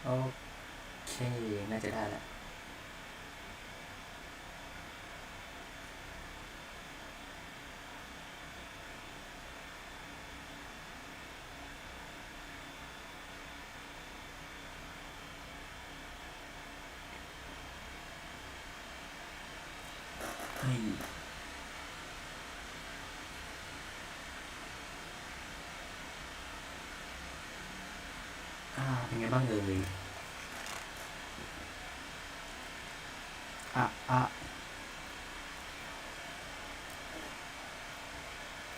โอเคน่าจะได้แล้วเฮ้ยเป็นไงบ้างเอ่ยโ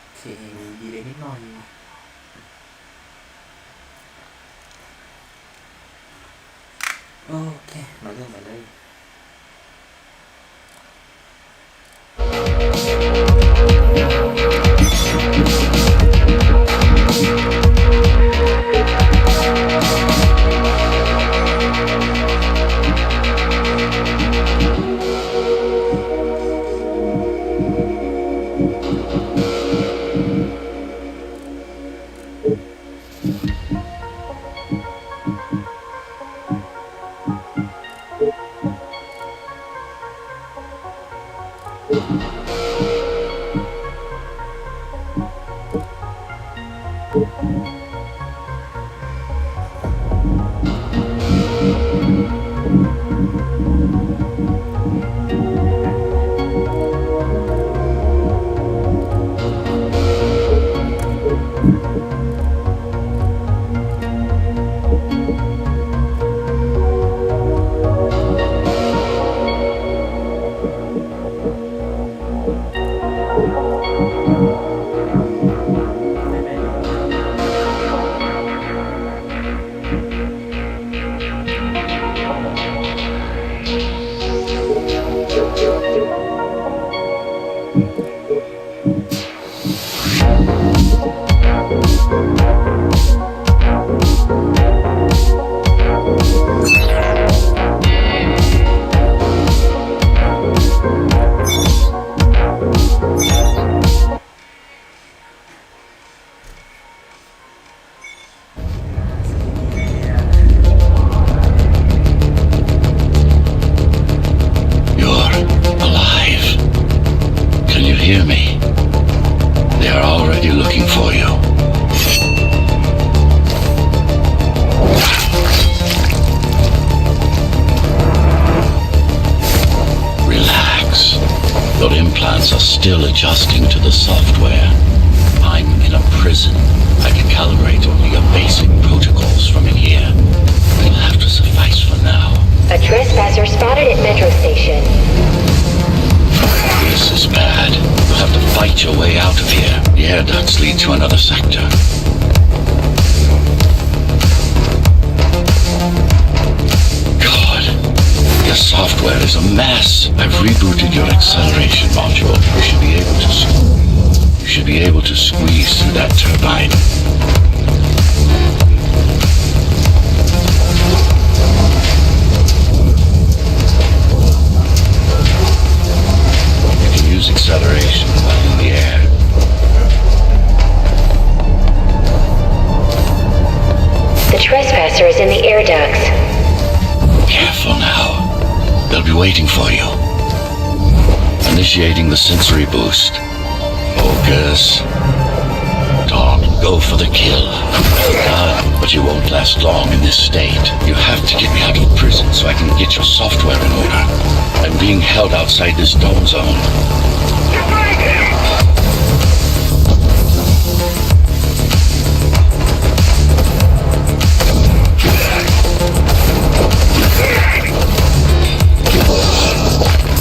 อเคดีเลยนิดหน่อยโอเคมาเริ่มกันเลยHear me. They are already looking for you. Relax. Your implants are still adjusting to the software. I'm in a prison. I can calibrate only your basic protocols from in here. It'll have to suffice for now. A trespasser spotted at Metro Station. This is bad. You'll have to fight your way out of here. The air ducts lead to another sector. God, your software is a mess. I've rebooted your acceleration module. You should be able to squeeze through that turbine. Acceleration while in the air. The trespasser is in the air ducts. Careful now. They'll be waiting for you. Initiating the sensory boost. Focus. Don't go for the kill. Well done, but you won't last long in this state. You have to get me out of prison so I can get your software in order. I'm being held outside this dome zone.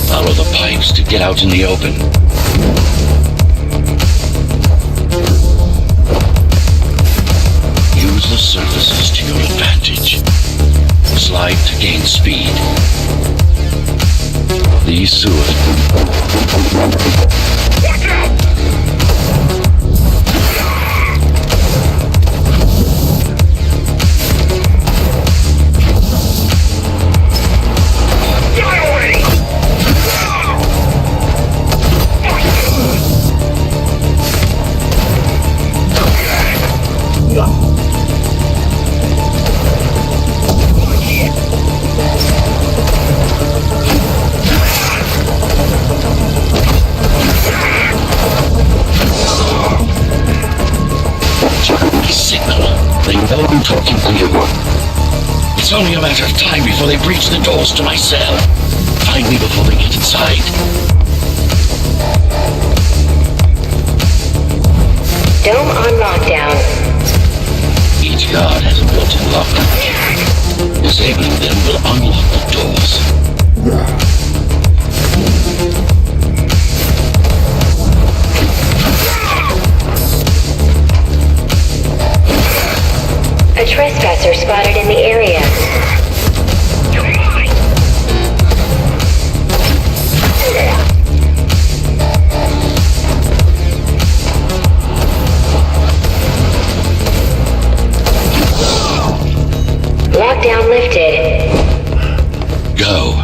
Follow the pipes to get out in the open. Use the surfaces to your advantage. Slide to gain speed. These sewers. Watch out! underworld. It's only a matter of time before they breach the doors to my cell. Find me before they get inside. Dome on lockdown. Each guard has a built-in lock. Disabling them will unlock the doors. A trespasser spotted in the area. Lockdown lifted. Go.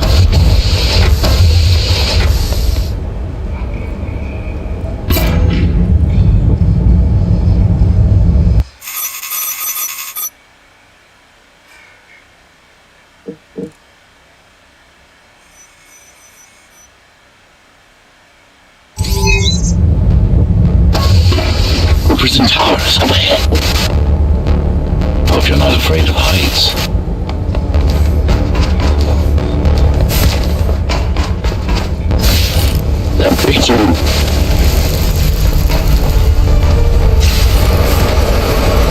Prison towers up ahead. Hope you're not afraid of heights. That prison.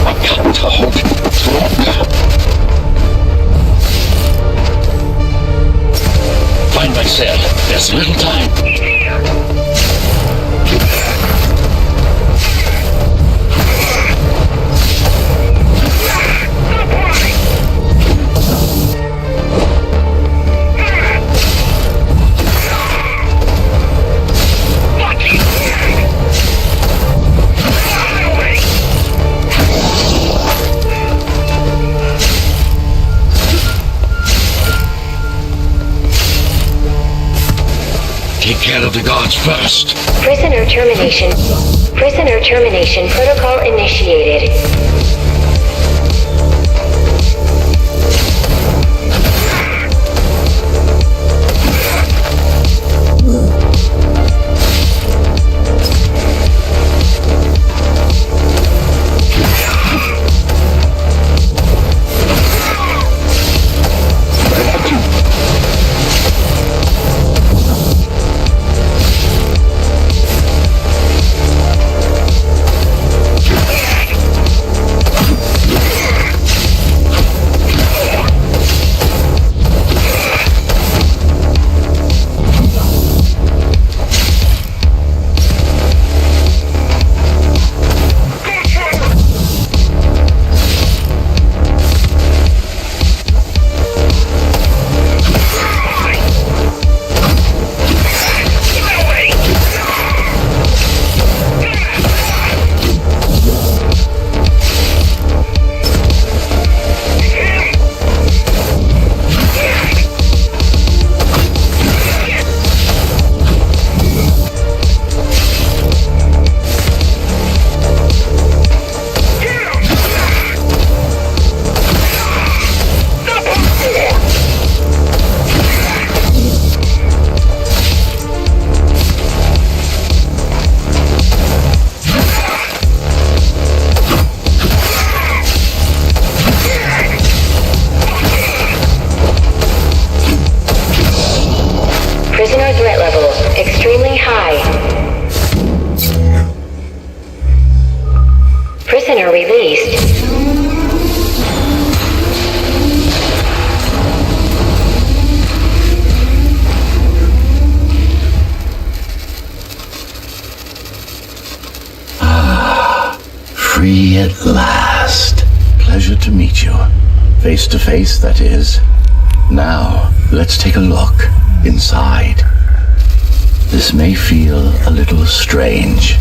I can't hold it longer. Find my cell. There's little time. Take care of the guards first. Prisoner termination. Prisoner termination protocol initiated. Prisoner threat level extremely high. Prisoner released. Free at last. Pleasure to meet you. Face to face, that is. Now, let's take a look inside. This may feel a little strange.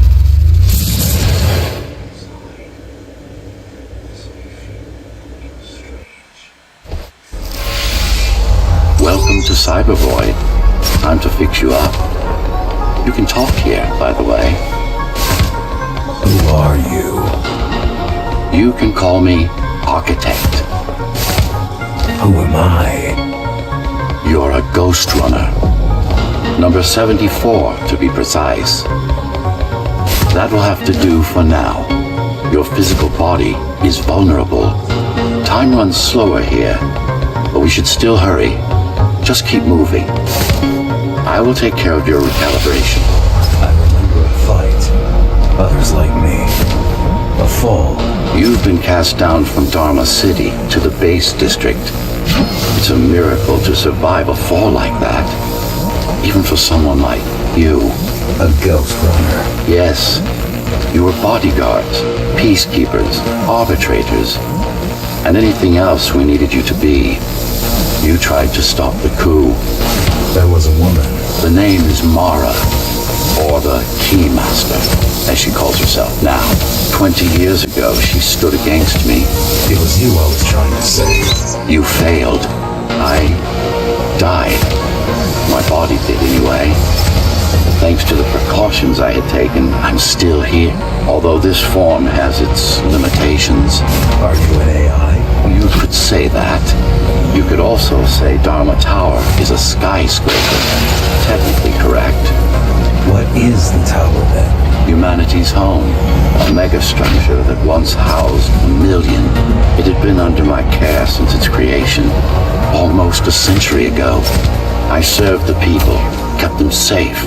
Welcome to Cyber Void. Time to fix you up. You can talk here, by the way. Who are you? You can call me Architect. Who am I? You're a ghost runner. Number 74, to be precise. That will have to do for now. Your physical body is vulnerable. Time runs slower here, but we should still hurry. Just keep moving. I will take care of your recalibration. I remember a fight. Others like me. A fall. You've been cast down from Dharma City to the base district. It's a miracle to survive a fall like that. Even for someone like you. A ghost runner. Yes. You were bodyguards, peacekeepers, arbitrators, and anything else we needed you to be. You tried to stop the coup. There was a woman. The name is Mara, or the Keymaster, as she calls herself now. 20 years ago, she stood against me. It was you I was trying to save. You failed. I died. My body did anyway. Thanks to the precautions I had taken, I'm still here. Although this form has its limitations. Are you an AI? You could say that. You could also say Dharma Tower is a skyscraper. Technically correct. What is the tower then? Humanity's home. A megastructure that once housed 1 million. It had been under my care since its creation. Almost a century ago. I served the people, kept them safe,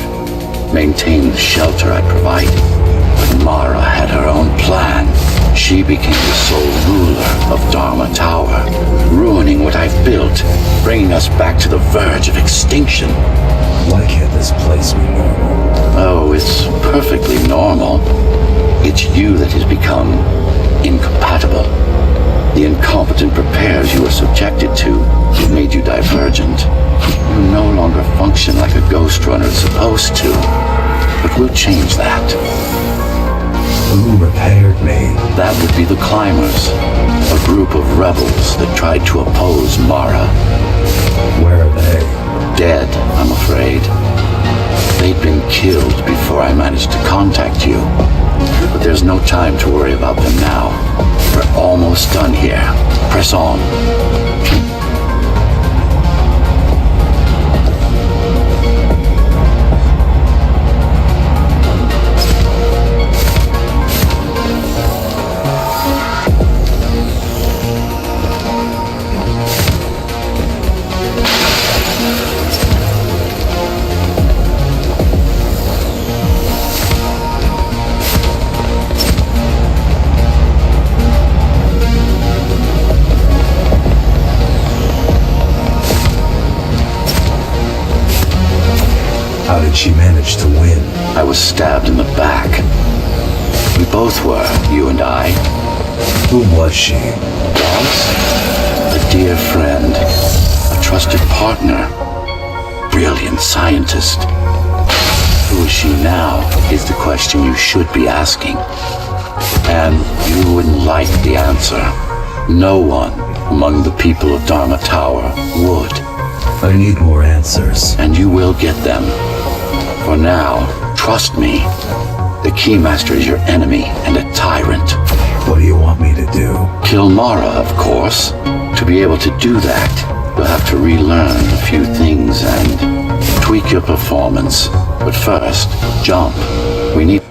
maintained the shelter I provided. But Mara had her own plan. She became the sole ruler of Dharma Tower, ruining what I've built, bringing us back to the verge of extinction. Why can't this place be normal? Oh, it's perfectly normal. It's you that has become incompatible. The incompetent repairs you were subjected to made you divergent. You no longer function like a ghost runner is supposed to. But we'll change that. Who repaired me? That would be the Climbers, a group of rebels that tried to oppose Mara. Where are they? Dead, I'm afraid. They'd been killed before I managed to contact you. But there's no time to worry about them now. We're almost done here. Press on. How did she manage to win? I was stabbed in the back. We both were, you and I. Who was she? Was? A dear friend. A trusted partner. Brilliant scientist. Who is she now is the question you should be asking. And you wouldn't like the answer. No one among the people of Dharma Tower would. I need more answers. And you will get them. For now, trust me. The Keymaster is your enemy and a tyrant. What do you want me to do? Kill Mara, of course. To be able to do that, you'll have to relearn a few things and tweak your performance. But first, jump. We need...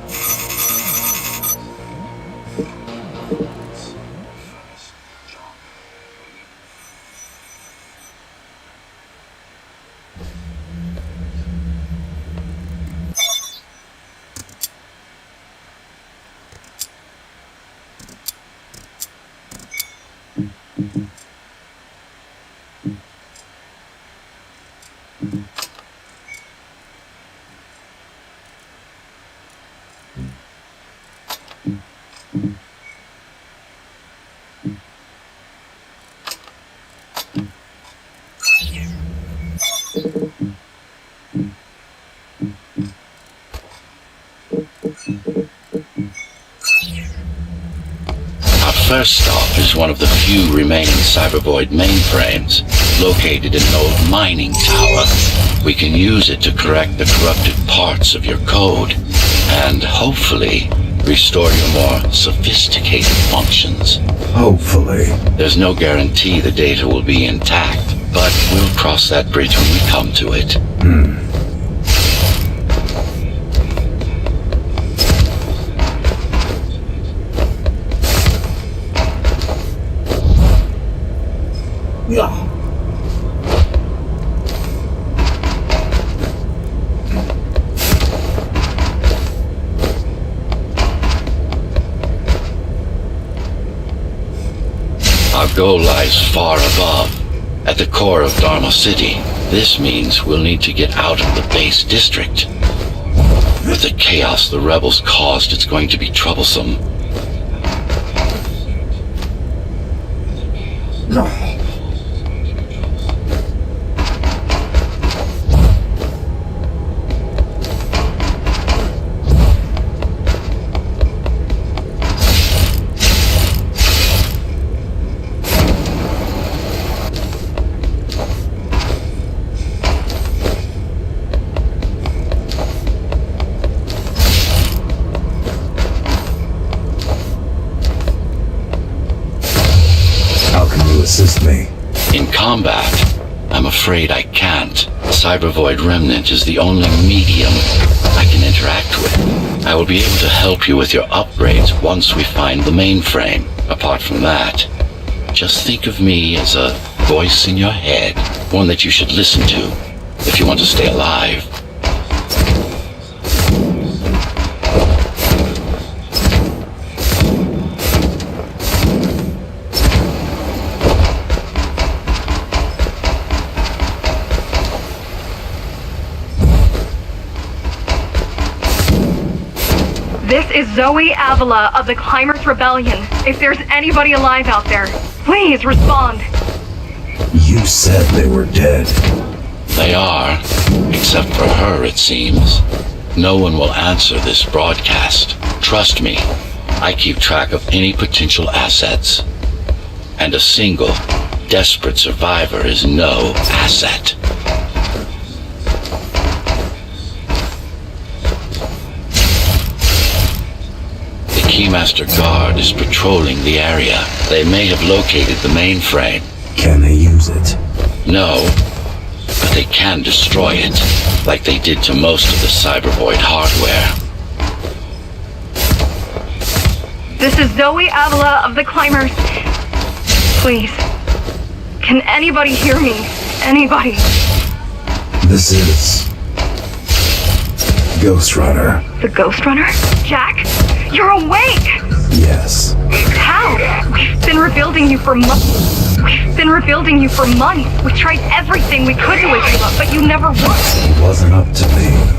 Our first stop is one of the few remaining Cybervoid mainframes, located in an old mining tower. We can use it to correct the corrupted parts of your code, and hopefully restore your more sophisticated functions. Hopefully. There's no guarantee the data will be intact, but we'll cross that bridge when we come to it. Our goal lies far above, at the core of Dharma City. This means we'll need to get out of the base district. With the chaos the rebels caused, it's going to be troublesome. Assist me. In combat, I'm afraid I can't. Cybervoid Remnant is the only medium I can interact with. I will be able to help you with your upgrades once we find the mainframe. Apart from that, just think of me as a voice in your head, one that you should listen to if you want to stay alive. This is Zoe Avila of the Climbers Rebellion. If there's anybody alive out there, please respond. You said they were dead. They are, except for her, it seems. No one will answer this broadcast. Trust me, I keep track of any potential assets. And a single, desperate survivor is no asset. Keymaster Guard is patrolling the area. They may have located the mainframe. Can they use it? No, but they can destroy it, like they did to most of the Cybervoid hardware. This is Zoe Avila of the Climbers. Please, can anybody hear me? Anybody? This is Ghost Runner. The Ghost Runner? Jack? You're awake! Yes. How? We've been rebuilding you for months. We've been rebuilding you for months. We tried everything we could to wake you up, but you never would. It wasn't up to me.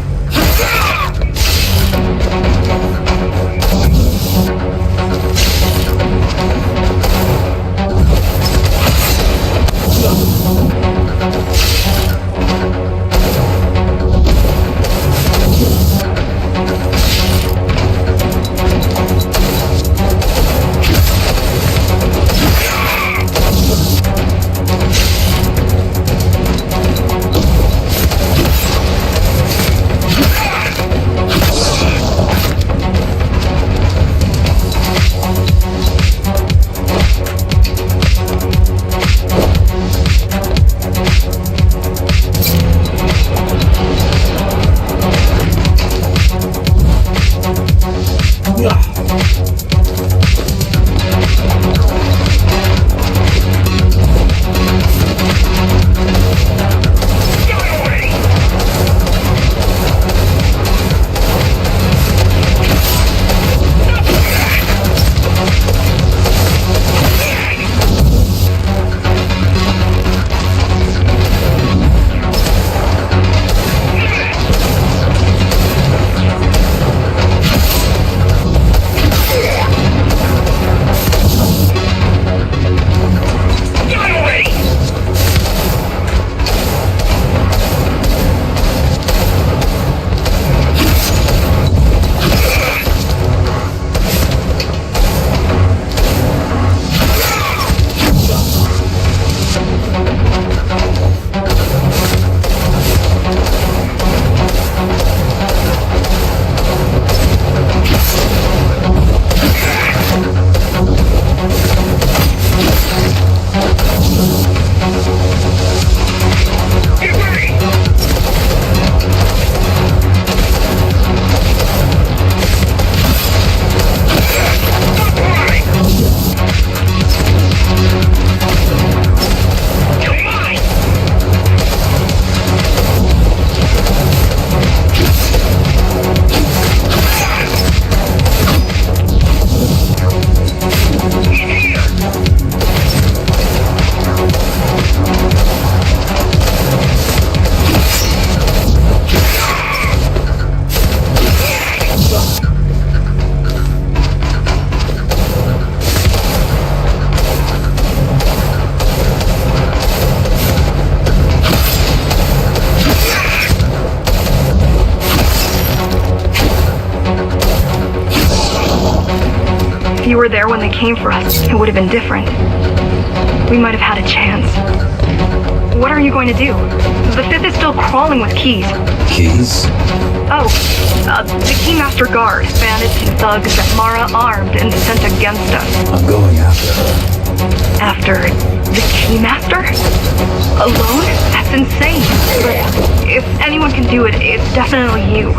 If you were there when they came for us, it would have been different. We might have had a chance. What are you going to do? The Fifth is still crawling with keys. Keys? Oh, the Keymaster Guard, bandits and thugs that Mara armed and sent against us. I'm going after her. After the Keymaster? Alone? That's insane. But if anyone can do it, it's definitely you.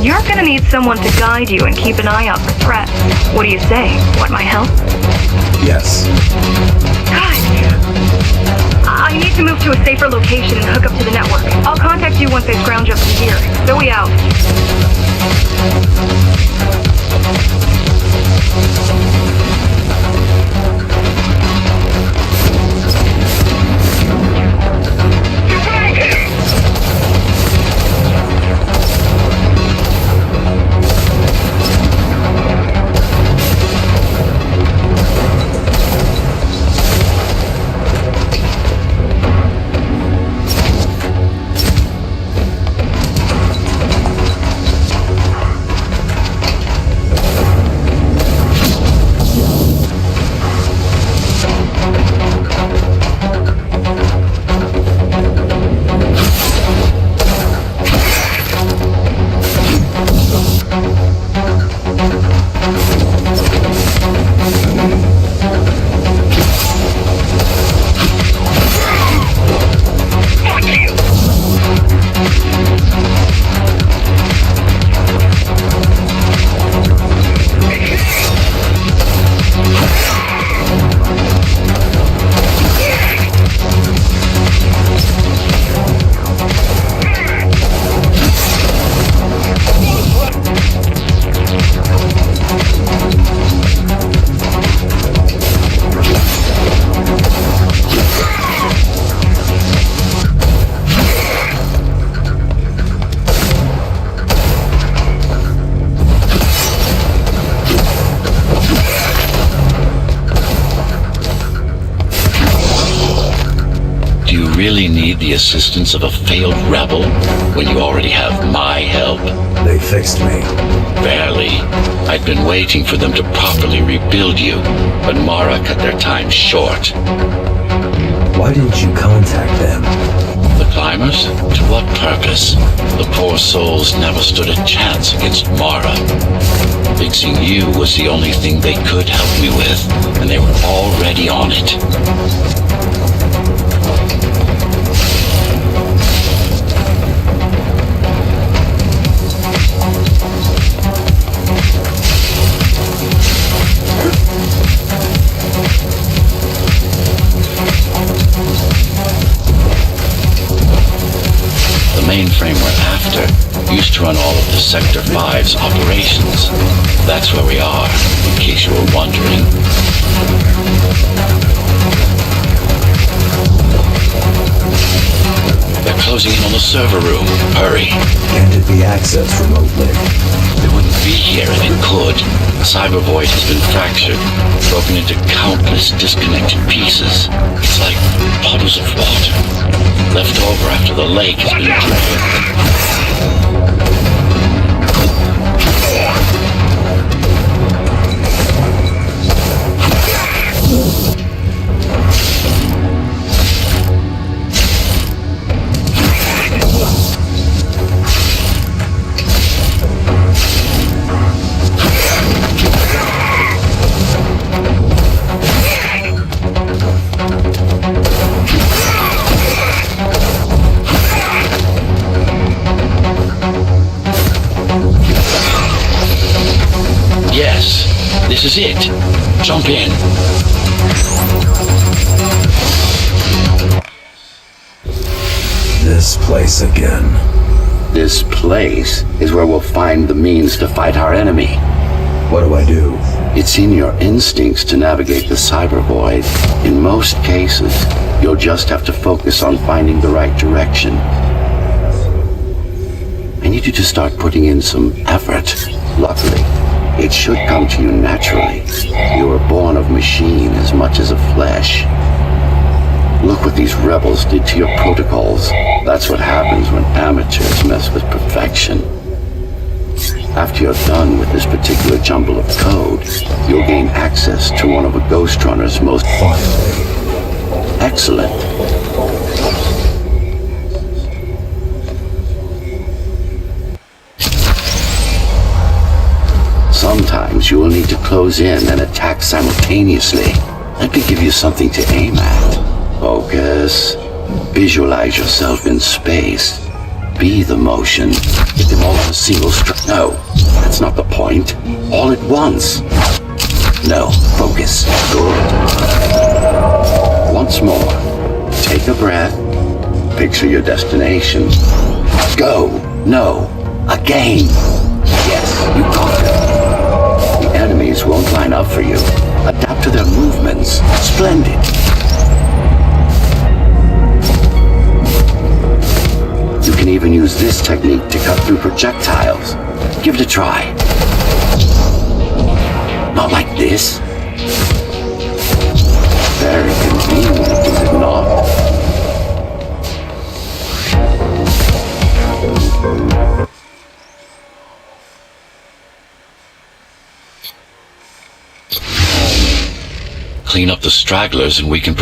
You're gonna need someone to guide you and keep an eye out for threats. What do you say? Want my help? Yes. God! I need to move to a safer location and hook up to the network. I'll contact you once I scrounge up some gear. Zoe out. Really need the assistance of a failed rebel when you already have my help? They fixed me. Barely. I'd been waiting for them to properly rebuild you, but Mara cut their time short. Why didn't you contact them? The climbers? To what purpose? The poor souls never stood a chance against Mara. Fixing you was the only thing they could help me with, and they were already on it. Mainframe we're after used to run all of the Sector 5's operations. That's where we are, in case you were wondering. They're closing in on the server room. Hurry. Can't it be accessed remotely? It wouldn't be here if it could. The cyber void has been fractured, broken into countless disconnected pieces. It's like puddles of water, left over after the lake has been drained. Yes, this is it. Jump in. This place again. This place is where we'll find the means to fight our enemy. What do I do? It's in your instincts to navigate the cyber void. In most cases, you'll just have to focus on finding the right direction. I need you to start putting in some effort. Luckily, it should come to you naturally. You were born of machine as much as of flesh. Look what these rebels did to your protocols. That's what happens when amateurs mess with perfection. After you're done with this particular jumble of code, you'll gain access to one of a Ghost Runner's most... Finally. Excellent. Sometimes you will need to close in and attack simultaneously. Let me give you something to aim at. Focus. Visualize yourself in space. Be the motion. Get them all on a single stroke. No, that's not the point. All at once. No, focus. Good. Once more. Take a breath. Picture your destination. Go. No. Again. Yes, you conquered. The enemies won't line up for you. Adapt to their movements. Splendid. You can even use this technique to cut through projectiles. Give it a try. Not like this. Very convenient, is it not? Clean up the stragglers and we can...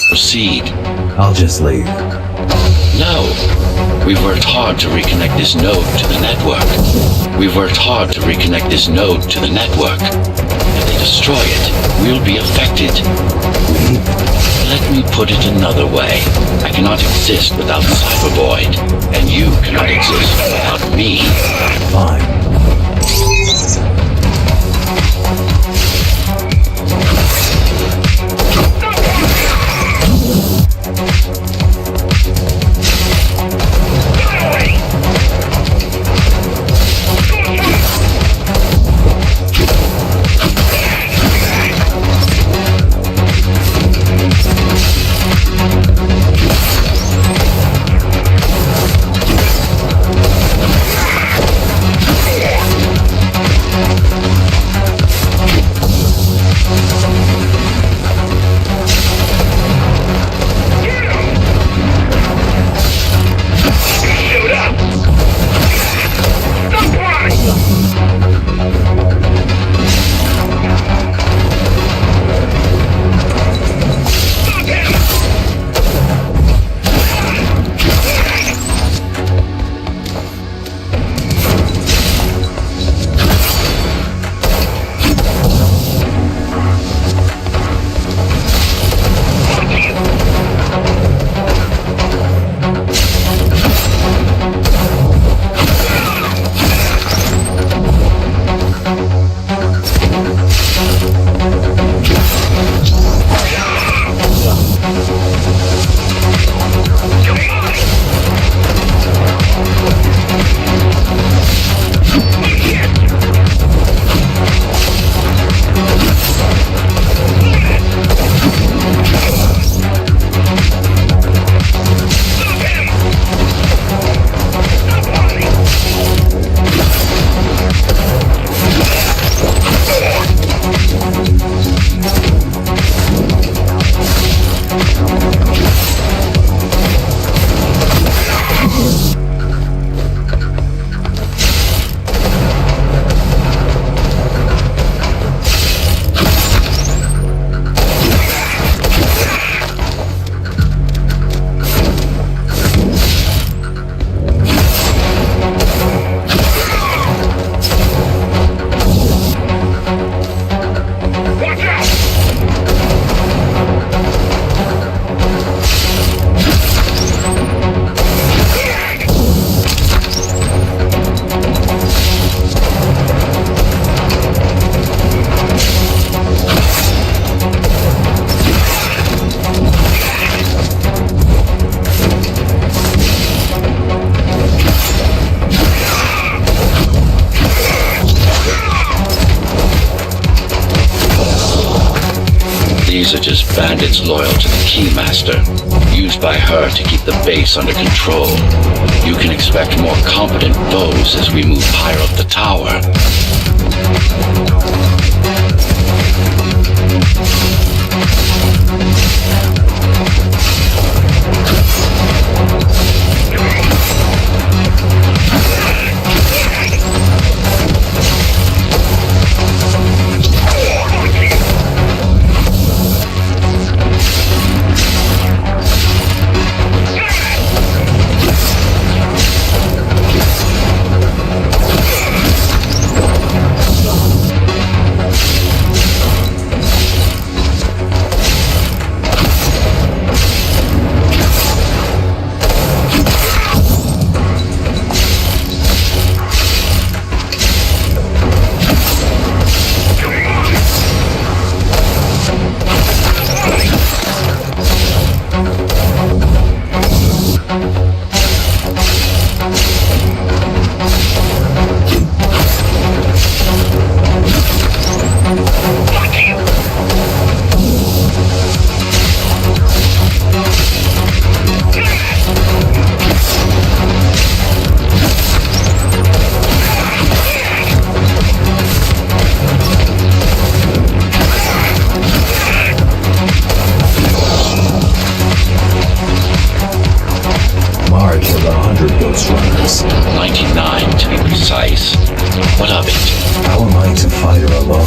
Proceed. I'll just leave. No. We've worked hard to reconnect this node to the network. We've worked hard to reconnect this node to the network. If they destroy it, we'll be affected. Let me put it another way. I cannot exist without Cybervoid, and you cannot exist without me. Fine. These are just bandits loyal to the Keymaster, used by her to keep the base under control. You can expect more competent foes as we move higher up the tower. Mara killed 100 Ghost Runners. 99 to be precise. What of it? How am I to fight her alone?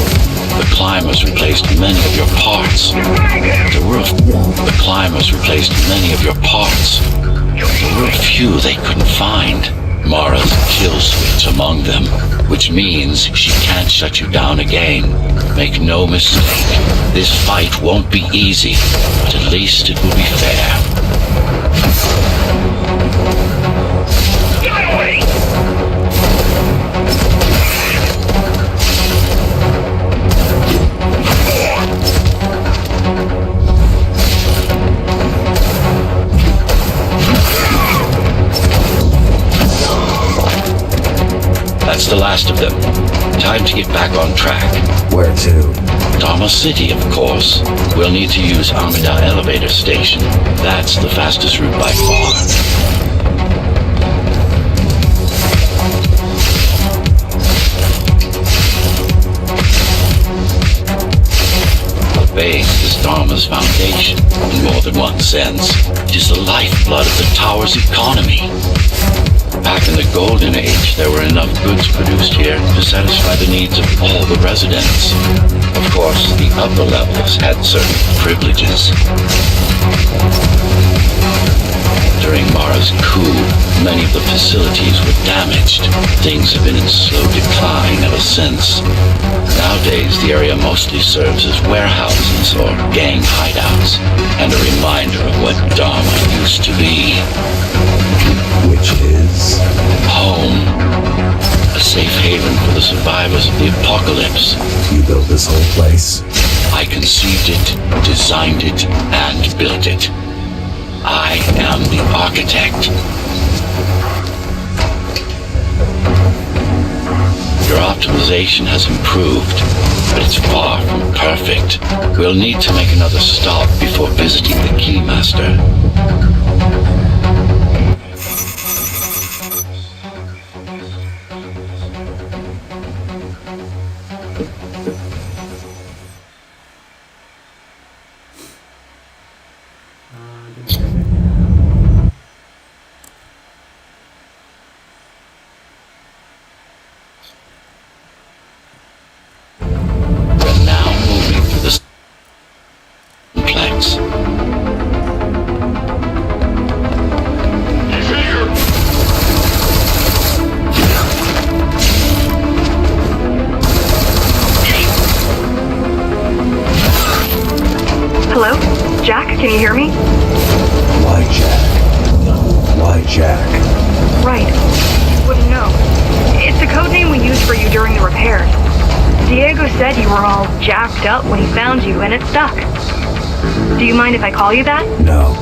The climbers replaced many of your parts. The climbers replaced many of your parts. There were a few they couldn't find. Mara's kill switch among them, which means she can't shut you down again. Make no mistake, this fight won't be easy, but at least it will be fair. That's the last of them. Time to get back on track. Where to? Dharma City, of course. We'll need to use Amida Elevator Station. That's the fastest route by far. The base is Dharma's foundation, in more than one sense. It is the lifeblood of the tower's economy. Back in the Golden Age, there were enough goods produced here to satisfy the needs of all the residents. Of course, the upper levels had certain privileges. During Mara's coup, many of the facilities were damaged. Things have been in slow decline ever since. Nowadays, the area mostly serves as warehouses or gang hideouts, and a reminder of what Dharma used to be. Which is? Home. A safe haven for the survivors of the apocalypse. You built this whole place? I conceived it, designed it, and built it. I am the architect. Your optimization has improved, but it's far from perfect. We'll need to make another stop before visiting the Keymaster. Hello? Jack, can you hear me? Why Jack? Why Jack? Right. You wouldn't know. It's a code name we used for you during the repairs. Diego said you were all jacked up when he found you, and it stuck. Do you mind if I call you that? No.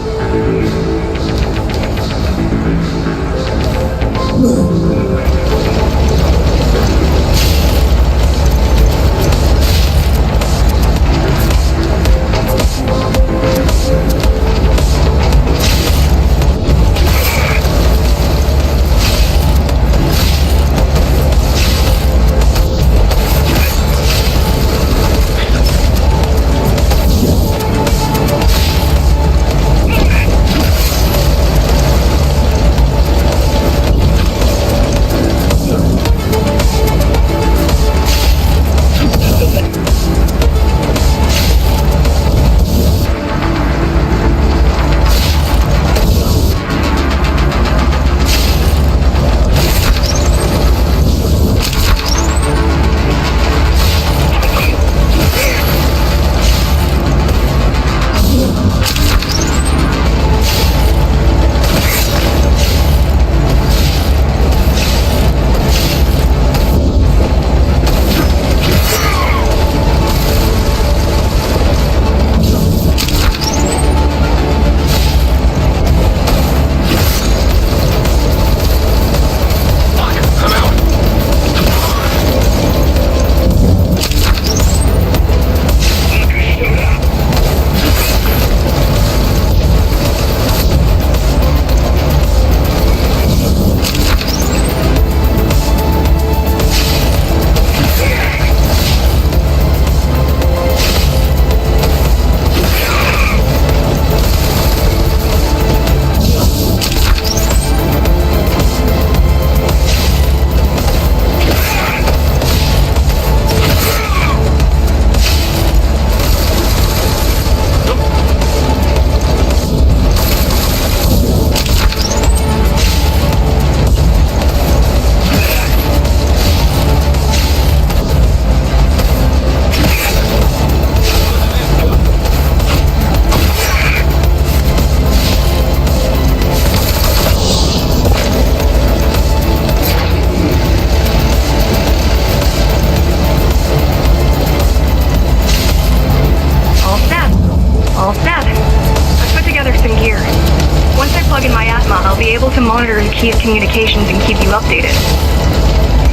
tease communications and keep you updated.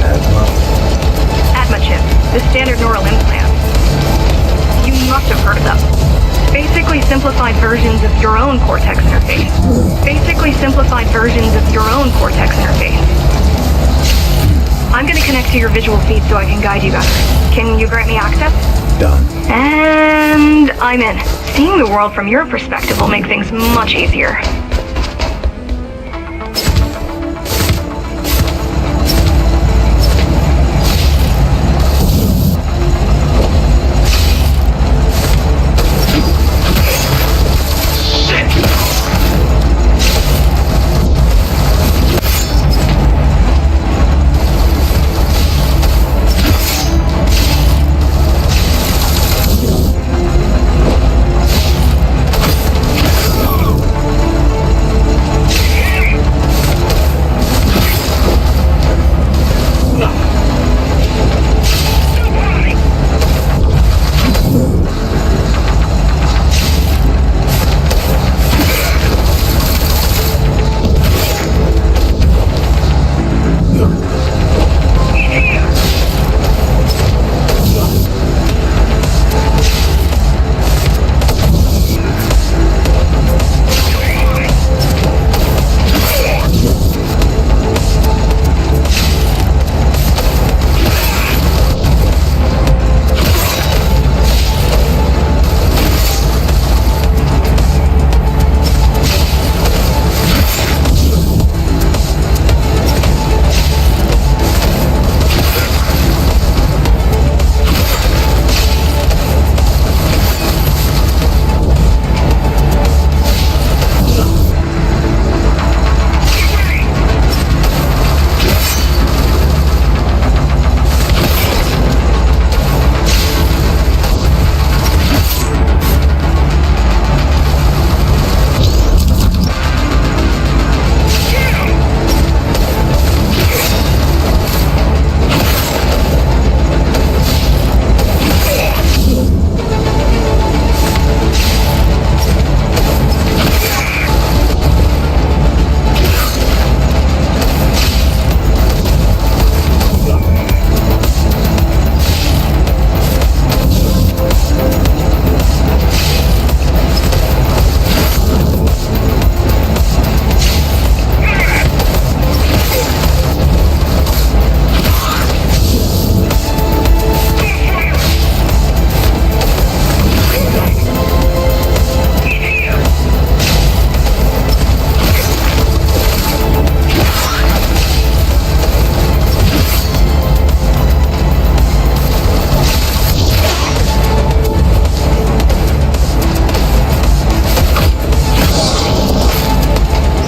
Atma? Atma chip, the standard neural implant. You must have heard of them. Basically simplified versions of your own Cortex interface. I'm gonna connect to your visual feed so I can guide you better. Can you grant me access? Done. And I'm in. Seeing the world from your perspective will make things much easier.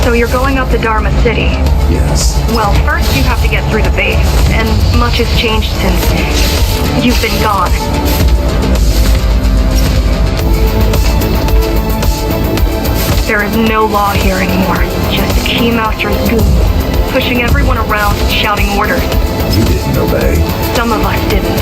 So you're going up to Dharma City. Yes. Well, first you have to get through the base, and much has changed since you've been gone. There is no law here anymore, just the Keymaster's goons, pushing everyone around and shouting orders. You didn't obey. Some of us didn't.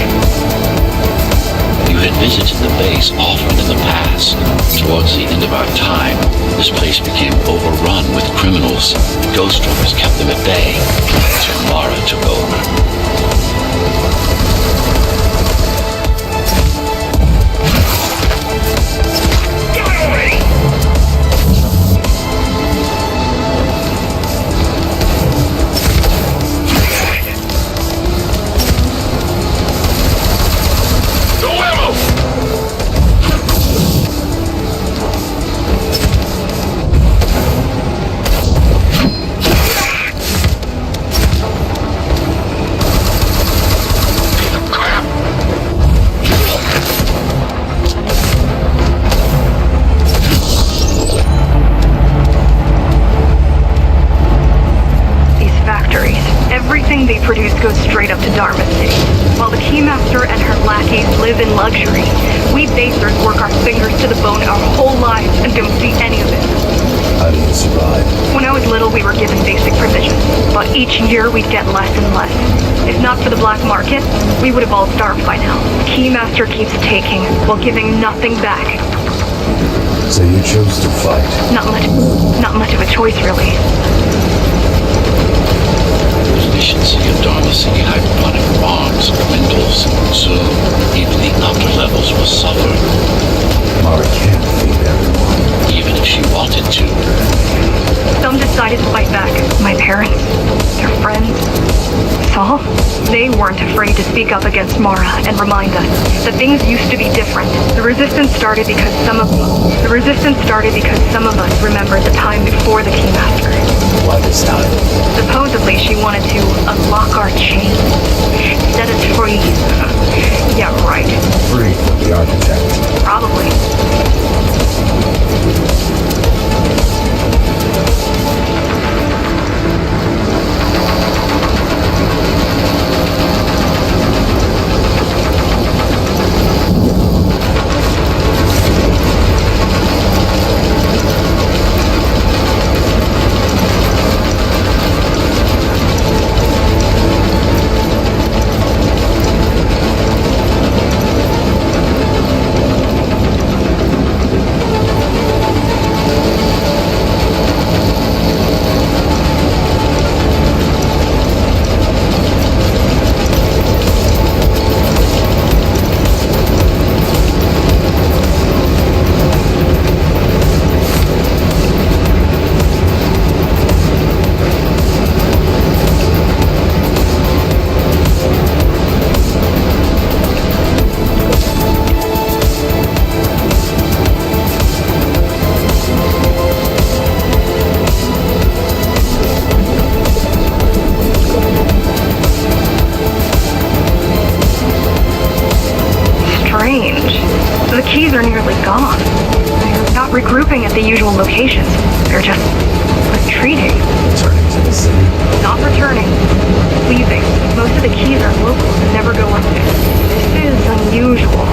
You had visited the base often in the past. Towards the end of our time, this place became overrun with criminals. Ghost Runners kept them at bay until Mara took over. They produce goes straight up to Dharma City. While the Keymaster and her lackeys live in luxury, we basers work our fingers to the bone our whole lives and don't see any of it. How do you survive? When I was little, we were given basic provisions, but each year we'd get less and less. If not for the black market, we would have all starved by now. The Keymaster keeps taking, while giving nothing back. So you chose to fight? Not much of a choice, really. all, they weren't afraid to speak up against Mara and remind us that things used to be different. The resistance started because some of us remembered the time before the Keymaster. Why this time? Supposedly, she wanted to unlock our chains, set us free. Yeah, right. Free from the architect. Probably. The keys are nearly gone. They're not regrouping at the usual locations. They're just retreating. Returning to the city. Not returning. Leaving. Most of the keys are local and never go up there. This is unusual.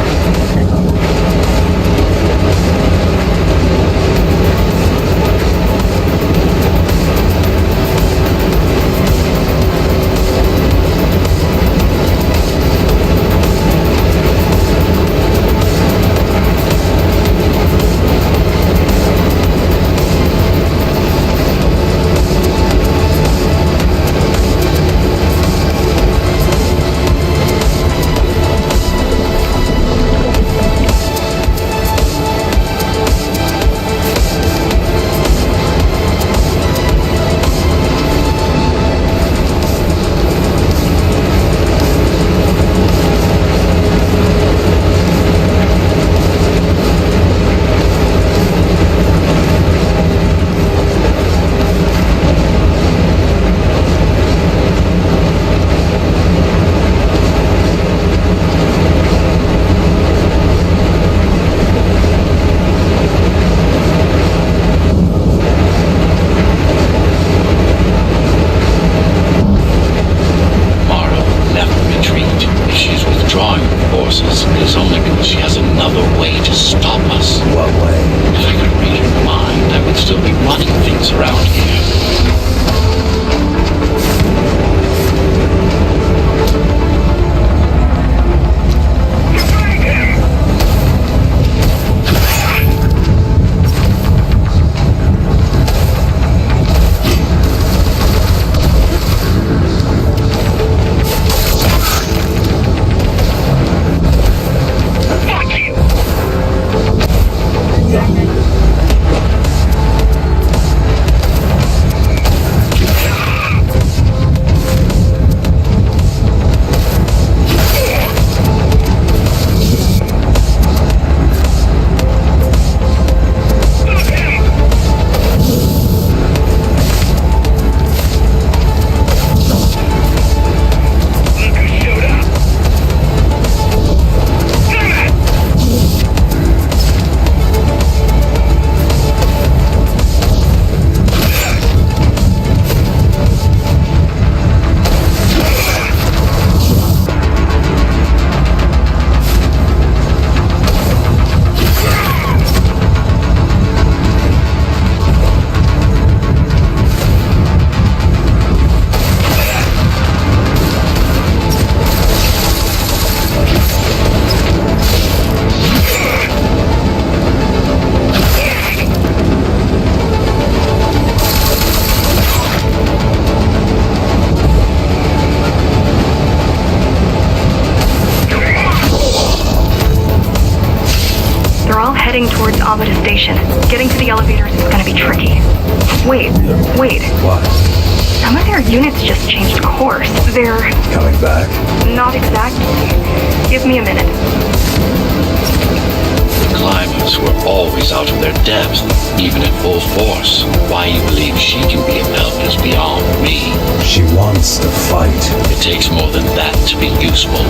Heading towards Amida Station. Getting to the elevators is gonna be tricky. Wait. What? Some of their units just changed course. They're Coming back? not exactly. Give me a minute. The climbers were always out of their depth, even at full force. Why you believe she can be of help is beyond me. She wants to fight. It takes more than that to be useful.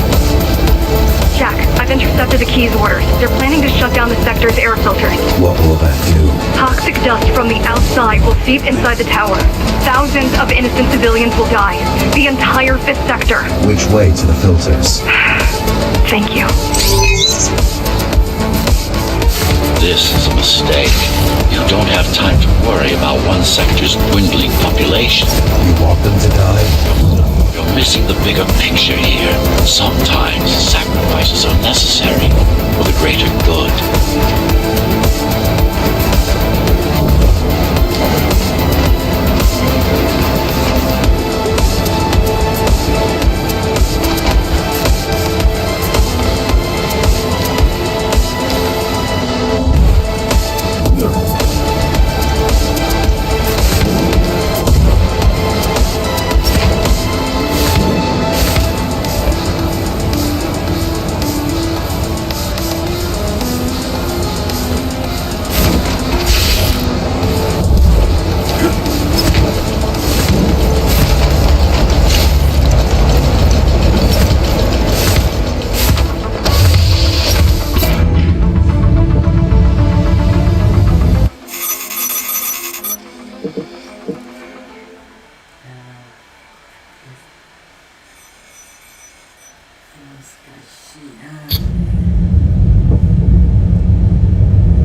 Jack, I've intercepted the Key's orders. They're planning to shut down the sector's air filters. What will that do? Toxic dust from the outside will seep inside the tower. Thousands of innocent civilians will die. The entire 5th sector. Which way to the filters? Thank you. This is a mistake. You don't have time to worry about one sector's dwindling population. You want them to die? You're missing the bigger picture here. Sometimes sacrifices are necessary for the greater good.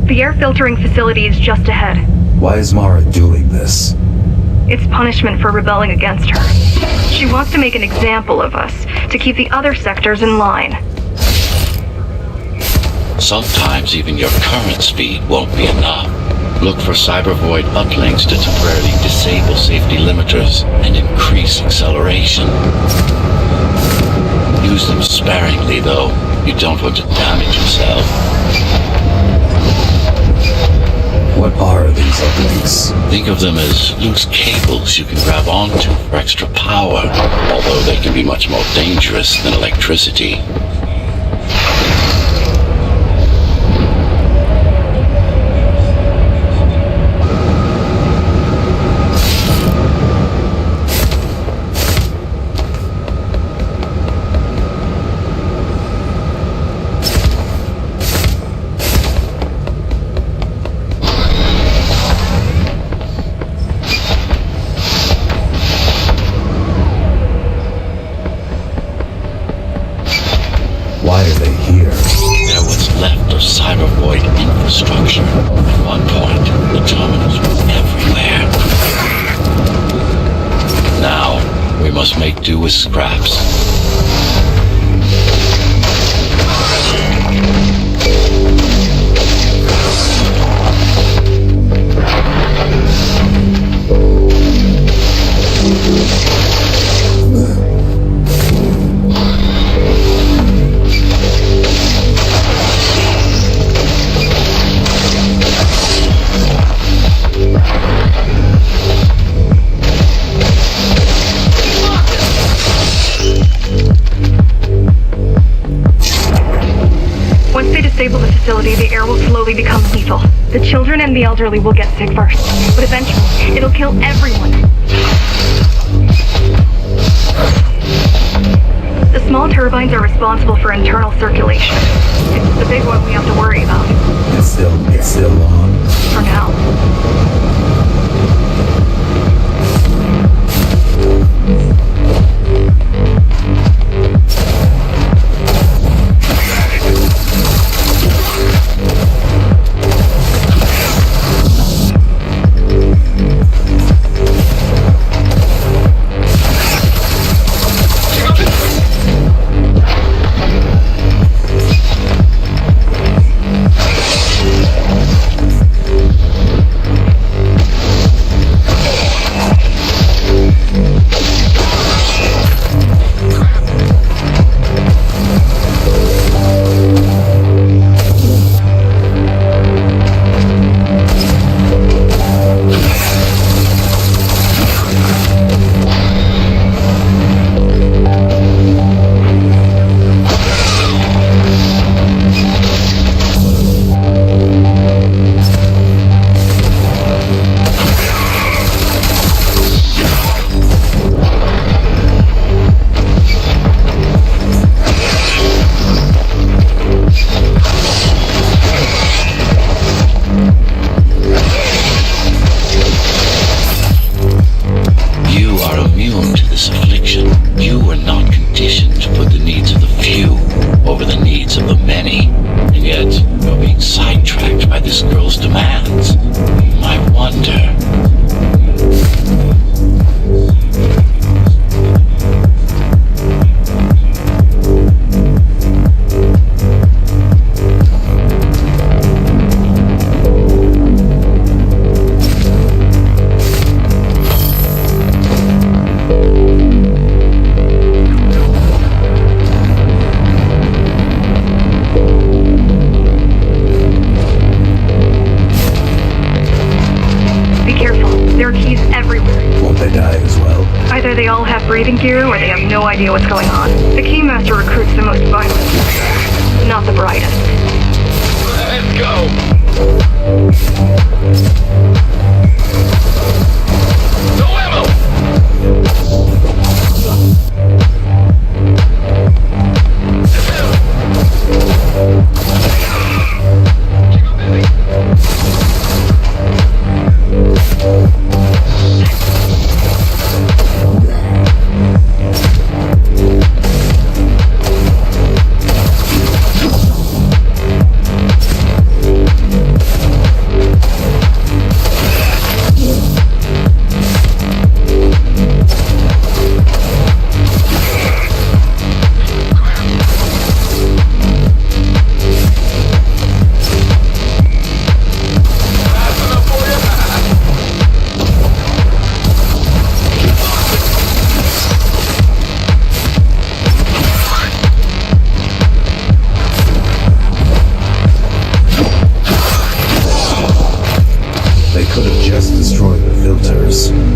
The air filtering facility is just ahead. Why is Mara doing this? It's punishment for rebelling against her. She wants to make an example of us, to keep the other sectors in line. Sometimes even your current speed won't be enough. Look for cybervoid uplinks to temporarily disable safety limiters and increase acceleration. Use them sparingly, though. You don't want to damage yourself. What are these uplinks? Think of them as loose cables you can grab onto for extra power, although they can be much more dangerous than electricity. Why are they here? They're what's left of cybervoid infrastructure. At one point, the terminals were everywhere. Now, we must make do with scraps. Once they disable the facility, the air will slowly become lethal. The children and the elderly will get sick first, but eventually, it'll kill everyone. The small turbines are responsible for internal circulation. It's the big one we have to worry about. It's still on. For now. this affliction. You were not conditioned to put the needs of the few over the needs of the many. And yet, you're being sidetracked by this girl's demands. I wonder... Either they all have breathing gear, or they have no idea what's going on. The Keymaster recruits the most violent, not the brightest. Let's go! No ammo!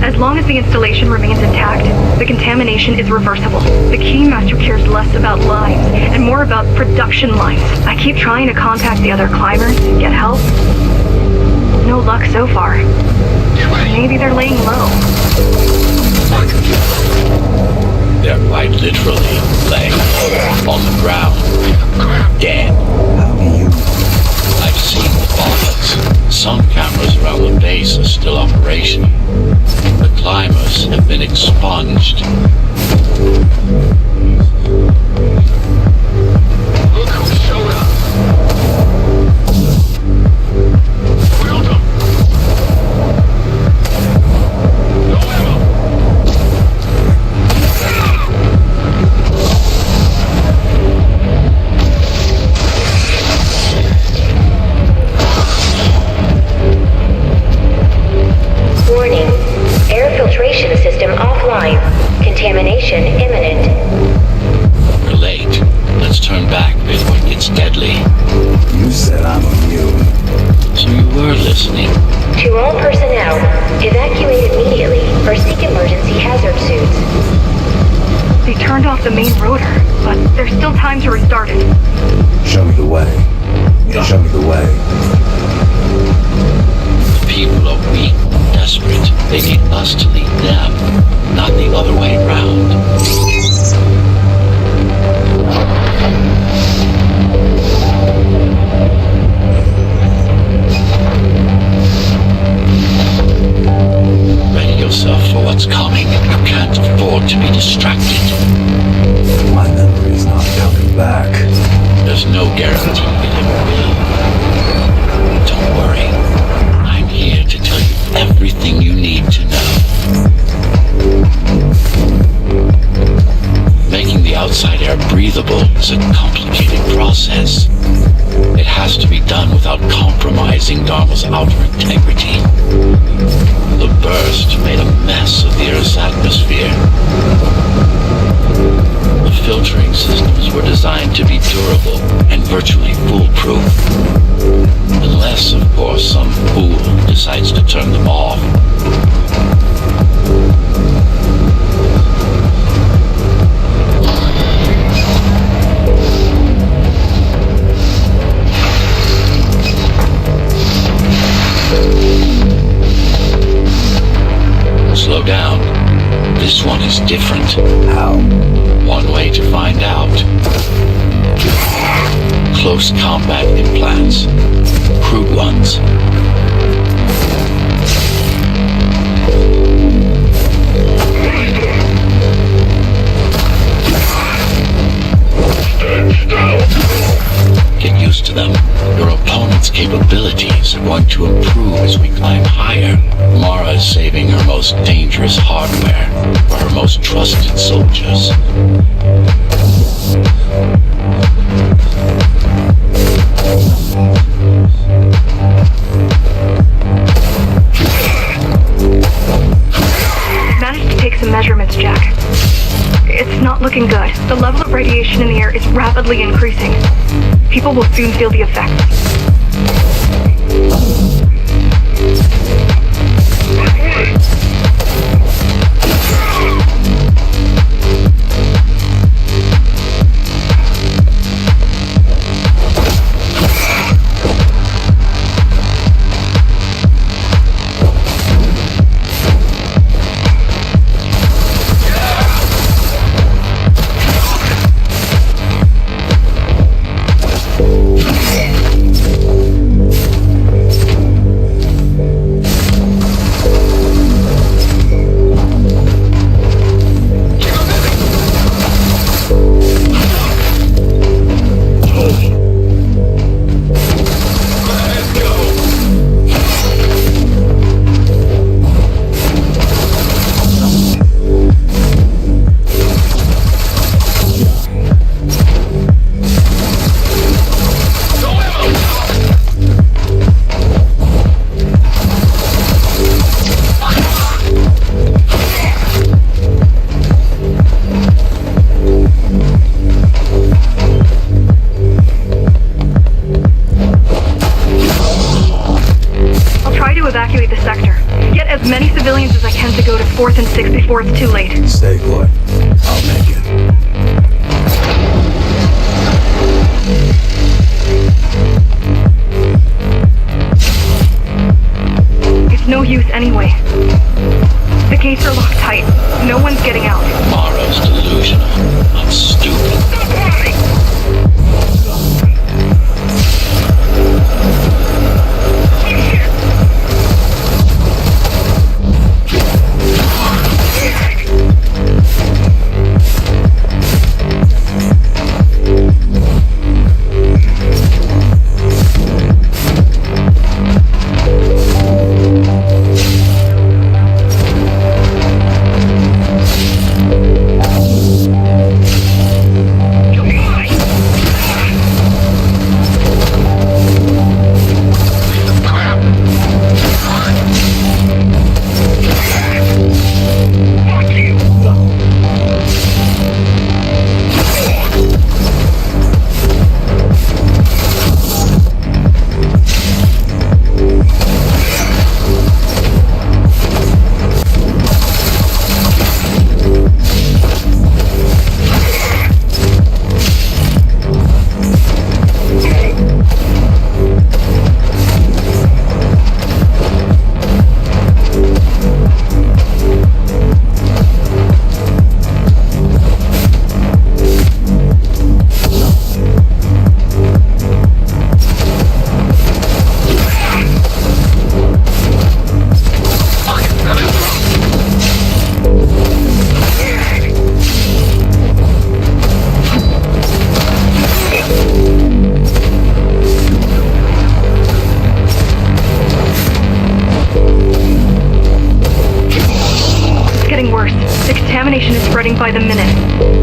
As long as the installation remains intact, the contamination is reversible. The Keymaster cares less about lives and more about production lines. I keep trying to contact the other climbers, get help. No luck so far. Maybe they're laying low. They're quite literally laying on the ground, dead. How do you... I've seen the bodies. Some cameras around the base are still operational. The climbers have been expunged. Look who showed up. Welcome. No ammo. Warning. Air filtration system offline. Contamination imminent. We're late. Let's turn back before it gets deadly. You said I'm immune. So you were listening. To all personnel, evacuate immediately or seek emergency hazard suits. They turned off the main rotor, but there's still time to restart it. Show me the way. Show me the way. The people are weak, desperate. They need us to lead them, not the other way around. Ready yourself for what's coming. You can't afford to be distracted. My memory's not coming back. There's no guarantee it ever will. Don't worry. I'm here to tell you everything you need to know. Making the outside air breathable is a complicated process. It has to be done without compromising Dharma's outer integrity. The burst made a mess of the Earth's atmosphere. The filtering systems were designed to be durable and virtually foolproof. Unless, of course, some fool decides to turn them off. Slow down. This one is different. How? One way to find out. Close combat implants. Crude ones. going to improve as we climb higher. Mara is saving her most dangerous hardware for her most trusted soldiers. Managed to take some measurements, Jack. It's not looking good. The level of radiation in the air is rapidly increasing. People will soon feel the effects. Evacuate the sector. Get as many civilians as I can to go to 4th and 6th before it's too late. Stay put. I'll make it. It's no use anyway. The gates are locked tight. No one's getting out. Mara's delusional. I'm stupid. Contamination is spreading by the minute.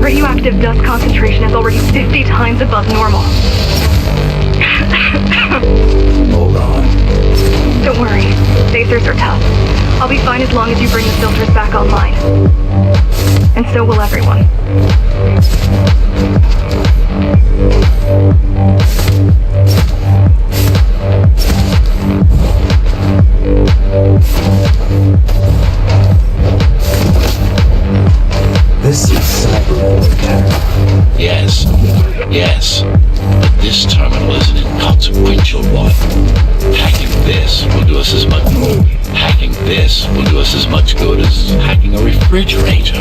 Radioactive dust concentration is already 50 times above normal. Hold on. Don't worry. Phasers are tough. I'll be fine as long as you bring the filters back online. And so will everyone. This is cyber. Yes. But this terminal is an inconsequential one. Hacking this will do us as much good as hacking a refrigerator.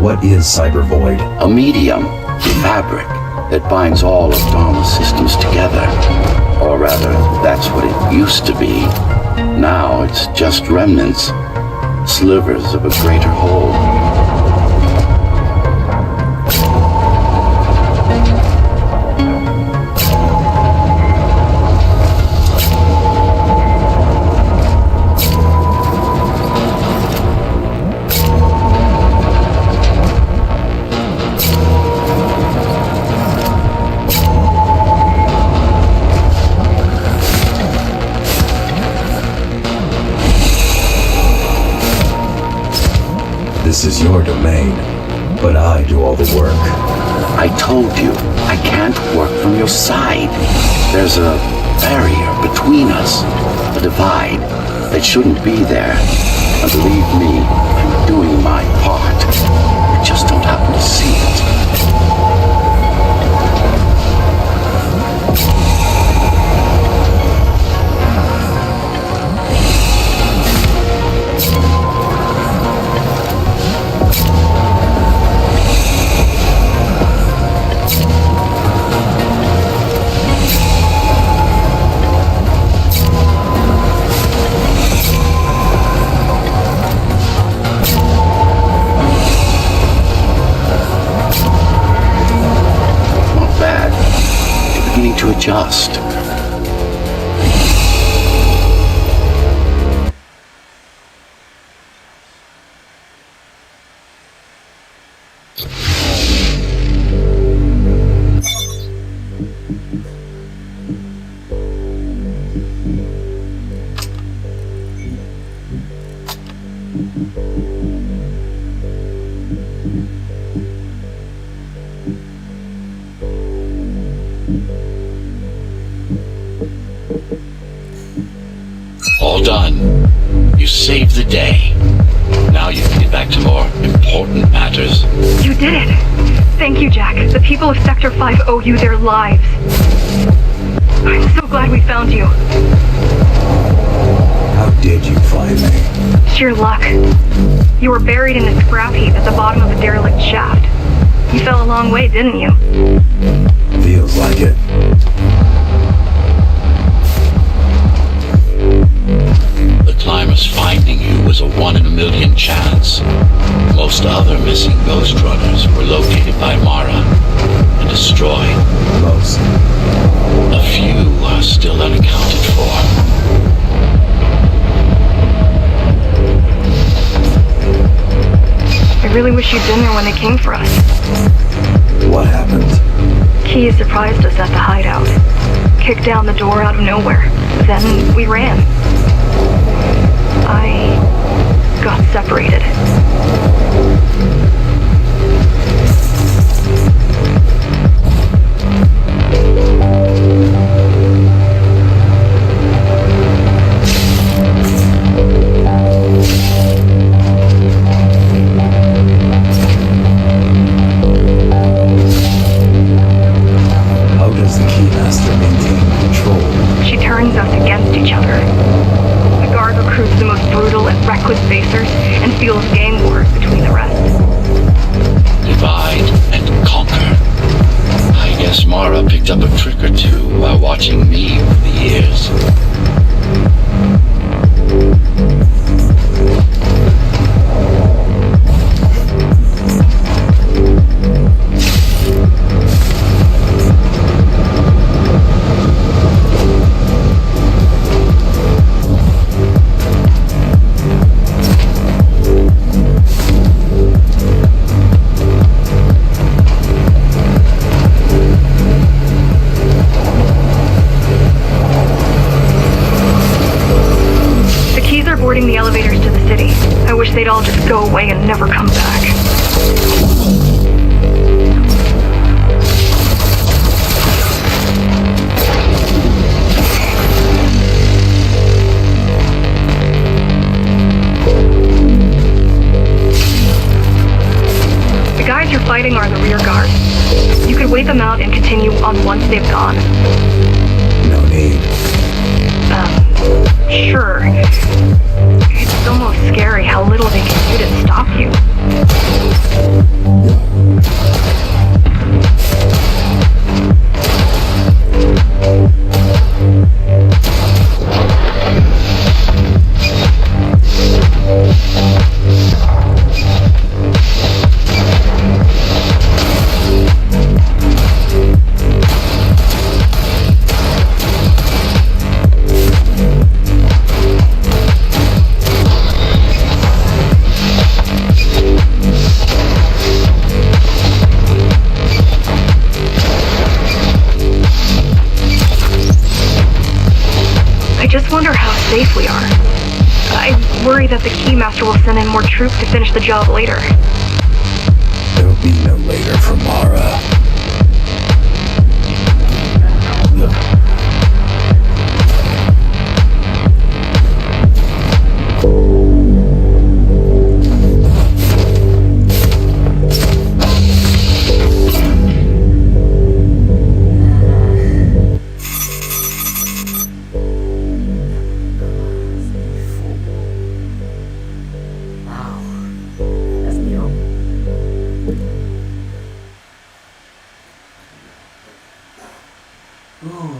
What is Cyber Void? A medium, fabric, that binds all of Dharma's systems together. Or rather, that's what it used to be. Now it's just remnants, slivers of a greater whole. This is your domain, but I do all the work. I told you, I can't work from your side. There's a barrier between us, a divide that shouldn't be there. And believe me, I'm doing my part. You just don't happen to see it. To adjust. All done. You saved the day. Now you can get back to more important matters. You did it. Thank you, Jack. The people of Sector 5 owe you their lives. I'm so glad we found you. How did you find me? Sheer luck. You were buried in a scrap heap at the bottom of a derelict shaft. You fell a long way, didn't you? Feels like it. The climber's finding you was a 1 in a million chance. Most other missing Ghost Runners were located by Mara and destroyed. Most. A few are still unaccounted for. I really wish you'd been there when they came for us. What happened? Key surprised us at the hideout. Kicked down the door out of nowhere. Then we ran. I got separated. How does the Keymaster maintain control? She turns us against each other. The guard recruits the most brutal and reckless facers and fuels gang wars between the rest. Divide and conquer. I guess Mara picked up a trick or two while watching me over the years. Boarding the elevators to the city. I wish they'd all just go away and never come back. The guys you're fighting are the rear guard. You could wait them out and continue on once they've gone. No need. Sure. It's almost scary how little they can do to stop you. safe we are. I worry that the Keymaster will send in more troops to finish the job later. There'll be no later for Mara. Wow, that's new. Ooh.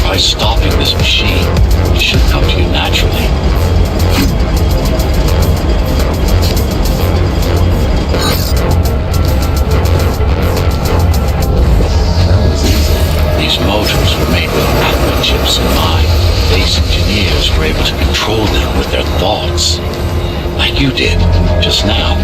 By stopping this machine, it should come to you naturally. These motors were made with Atma chips in mind. Base engineers were able to control them with their thoughts. Like you did, just now.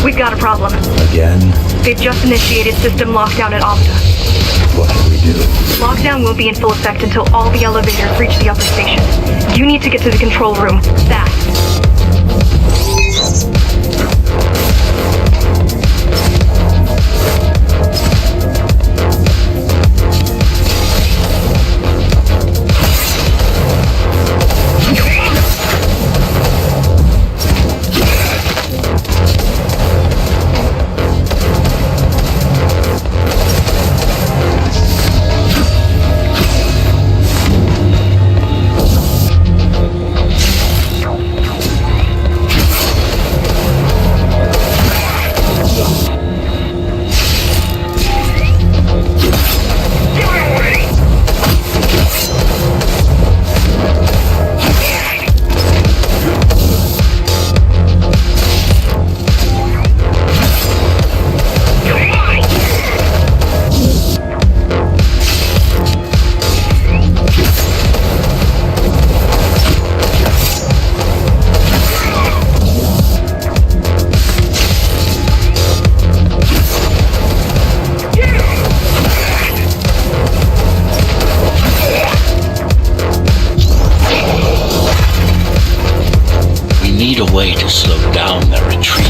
We've got a problem. Again? They've just initiated system lockdown at Opta. What can we do? Lockdown won't be in full effect until all the elevators reach the upper station. You need to get to the control room, fast. Need a way to slow down their retreat.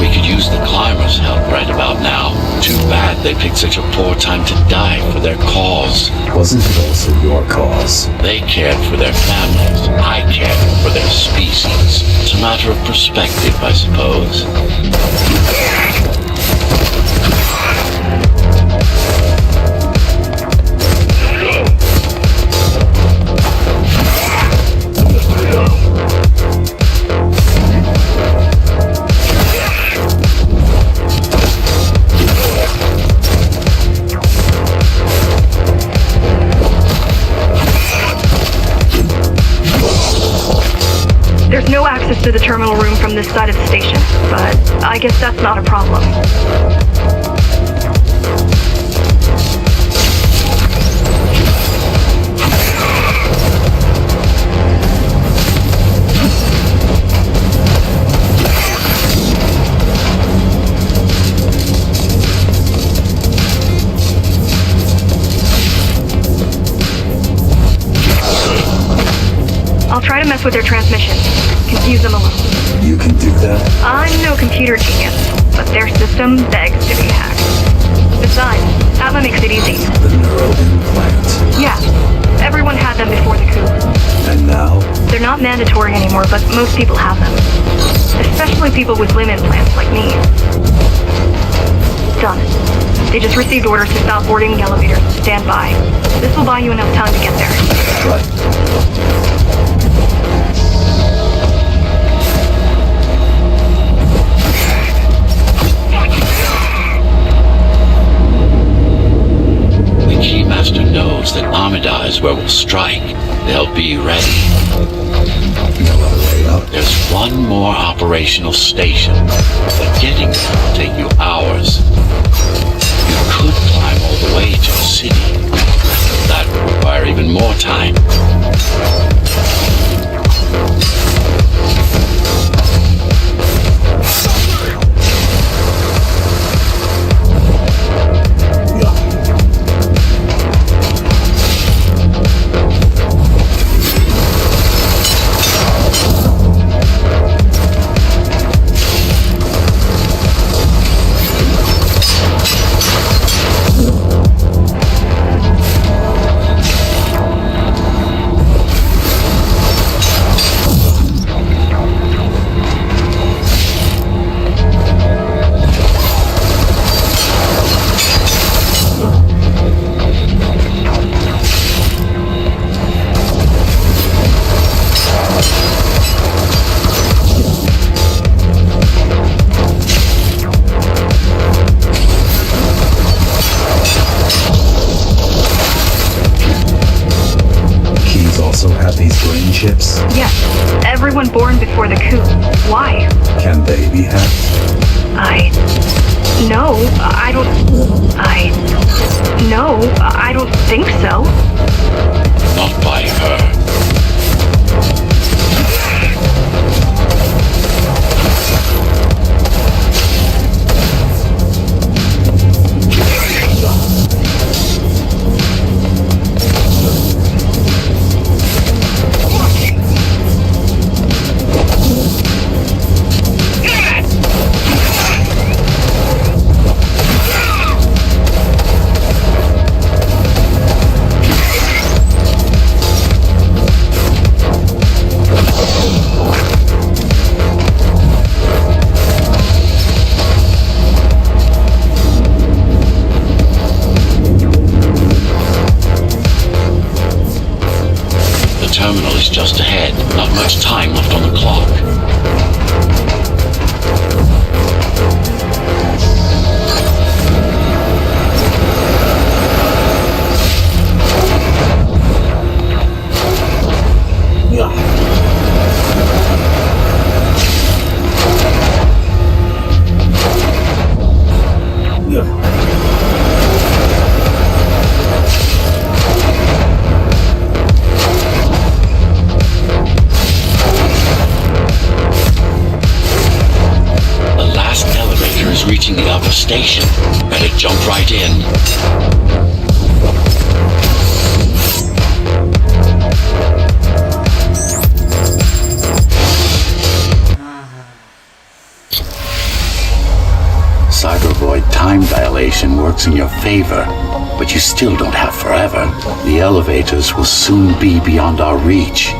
We could use the climbers' help right about now. Too bad they picked such a poor time to die for their cause. Wasn't it also your cause? They cared for their families. I cared for their species. It's a matter of perspective, I suppose. There's no access to the terminal room from this side of the station, but I guess that's not a problem. I'll try to mess with their transmission. Confuse them a little. You can do that? I'm no computer genius, but their system begs to be hacked. Besides, Atma makes it easy. The neural implant. Yeah, everyone had them before the coup. And now? They're not mandatory anymore, but most people have them. Especially people with limb implants like me. Done. They just received orders to stop boarding the elevators. Stand by. This will buy you enough time to get there. Right. Keymaster knows that Amida is where we'll strike. They'll be ready. No other way out. There's one more operational station, but getting there will take you hours. You could climb all the way to the city. That would require even more time. Chips? Yes. Everyone born before the coup. Why? Can they be hacked? No, I don't think so. Not by her. is just ahead. Not much time left on the clock. Reaching the upper station. Better jump right in. Cybervoid time dilation works in your favor, but you still don't have forever. The elevators will soon be beyond our reach.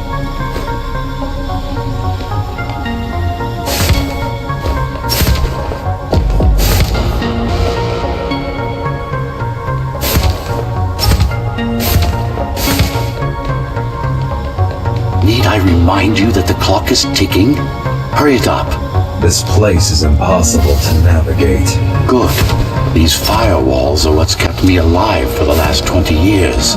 Need I remind you that the clock is ticking? Hurry it up. This place is impossible to navigate. Good. These firewalls are what's kept me alive for the last 20 years.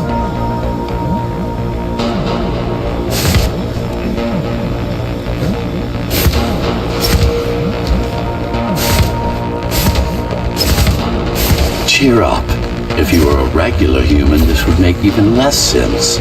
Cheer up. If you were a regular human, this would make even less sense.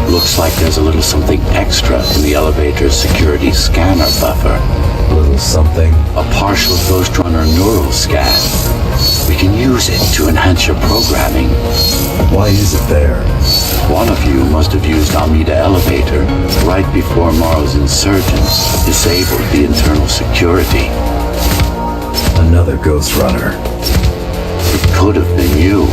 Looks like there's a little something extra in the elevator's security scanner buffer. A little something? A partial Ghost Runner neural scan. We can use it to enhance your programming. Why is it there? One of you must have used Almeida Elevator right before Morrow's insurgents disabled the internal security. Another Ghost Runner. It could have been you.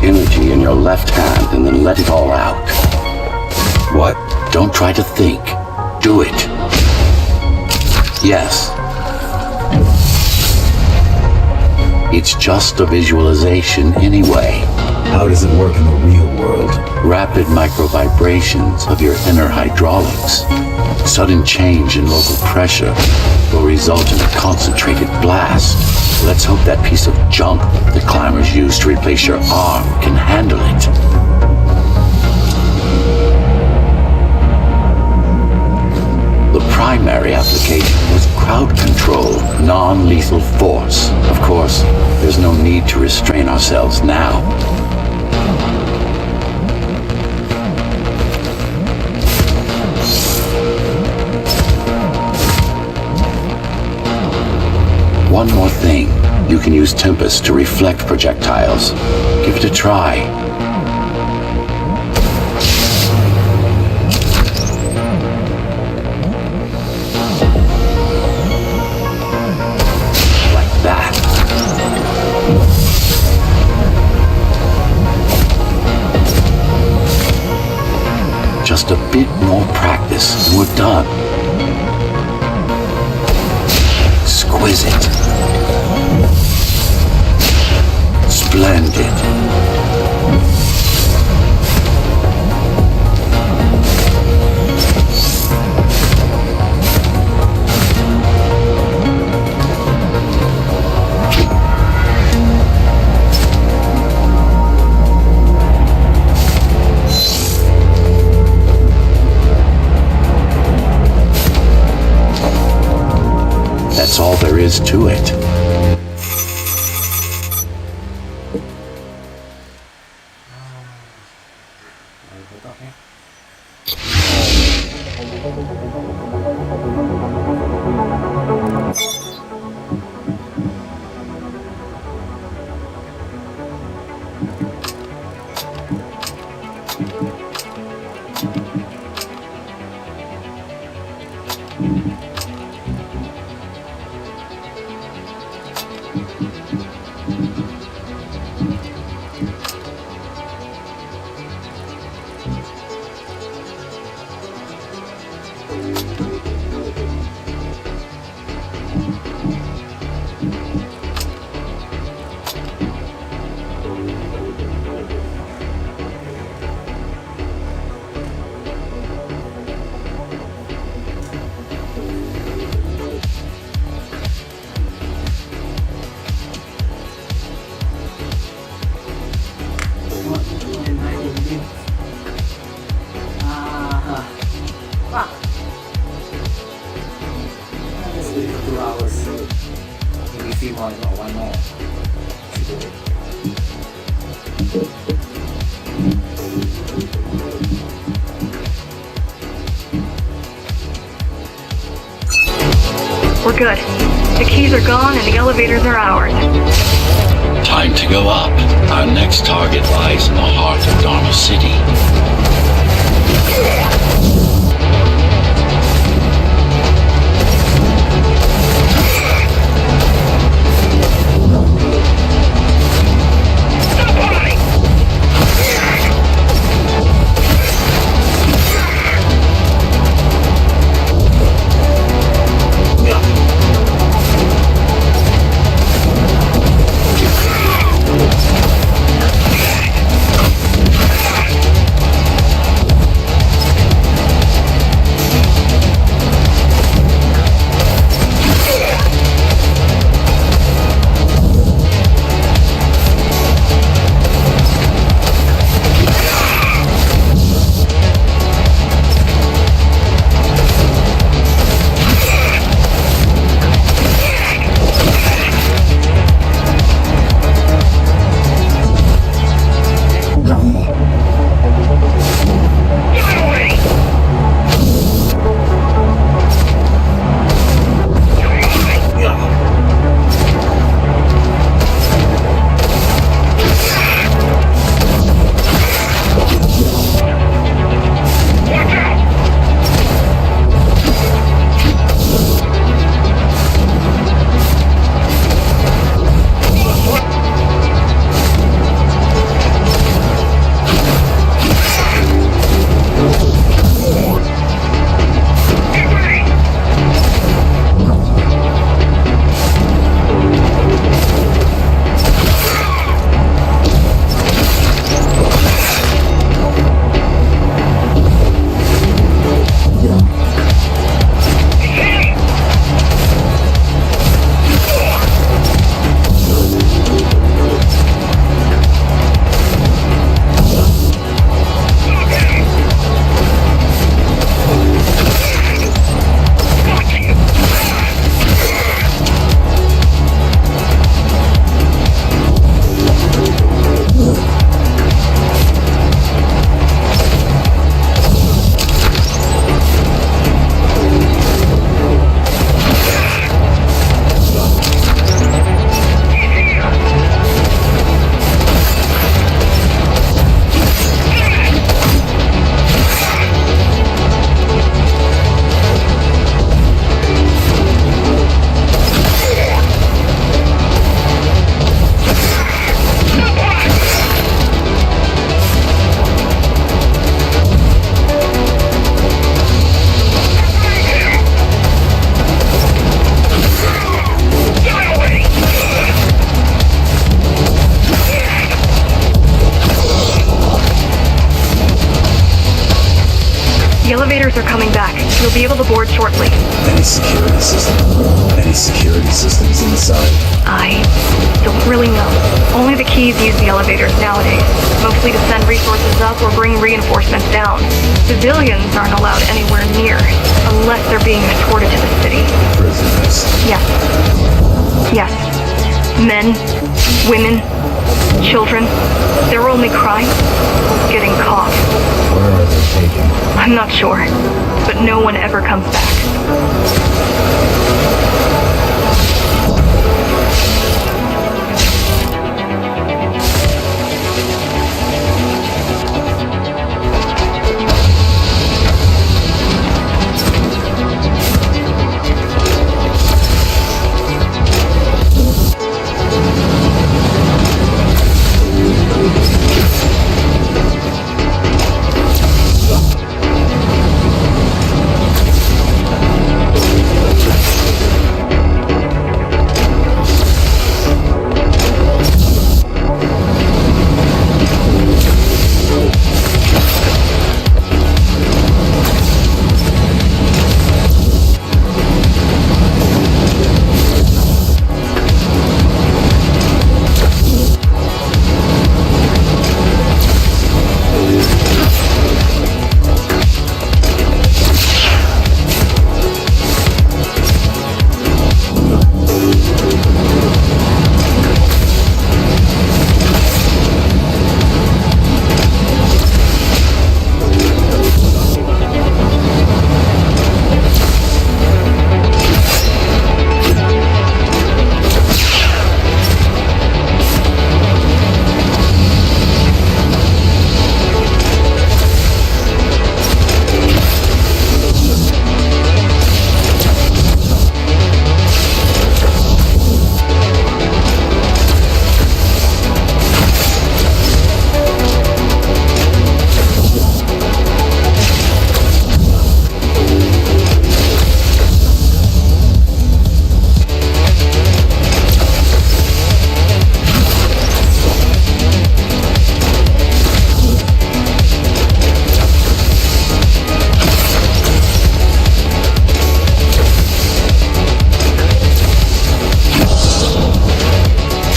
Energy in your left hand and then let it all out. What? Don't try to think. Do it. Yes. It's just a visualization anyway. How does it work in the real world? Rapid micro-vibrations of your inner hydraulics. Sudden change in local pressure will result in a concentrated blast. Let's hope that piece of junk the climbers used to replace your arm can handle it. The primary application was crowd control, non-lethal force. Of course, there's no need to restrain ourselves now. One more thing. You can use Tempest to reflect projectiles. Give it a try. Like that. bit more practice and we're done. Exquisite. Splendid. That's all there is to it. Let's wait for 2 hours. Maybe 3 more, no, 1 more. Should do it. We're good. The keys are gone and the elevators are ours. Time to go up. Our next target lies in the heart of Dharma City. are coming back. You'll be able to board shortly. Any security system? Any security systems inside? I don't really know. Only the keys use the elevators nowadays, mostly to send resources up or bring reinforcements down. Civilians aren't allowed anywhere near, unless they're being escorted to the city. Prisoners. Yes. Yes. Men, women, children. Their only crime? Getting caught. Where are they taken? I'm not sure, but no one ever comes back.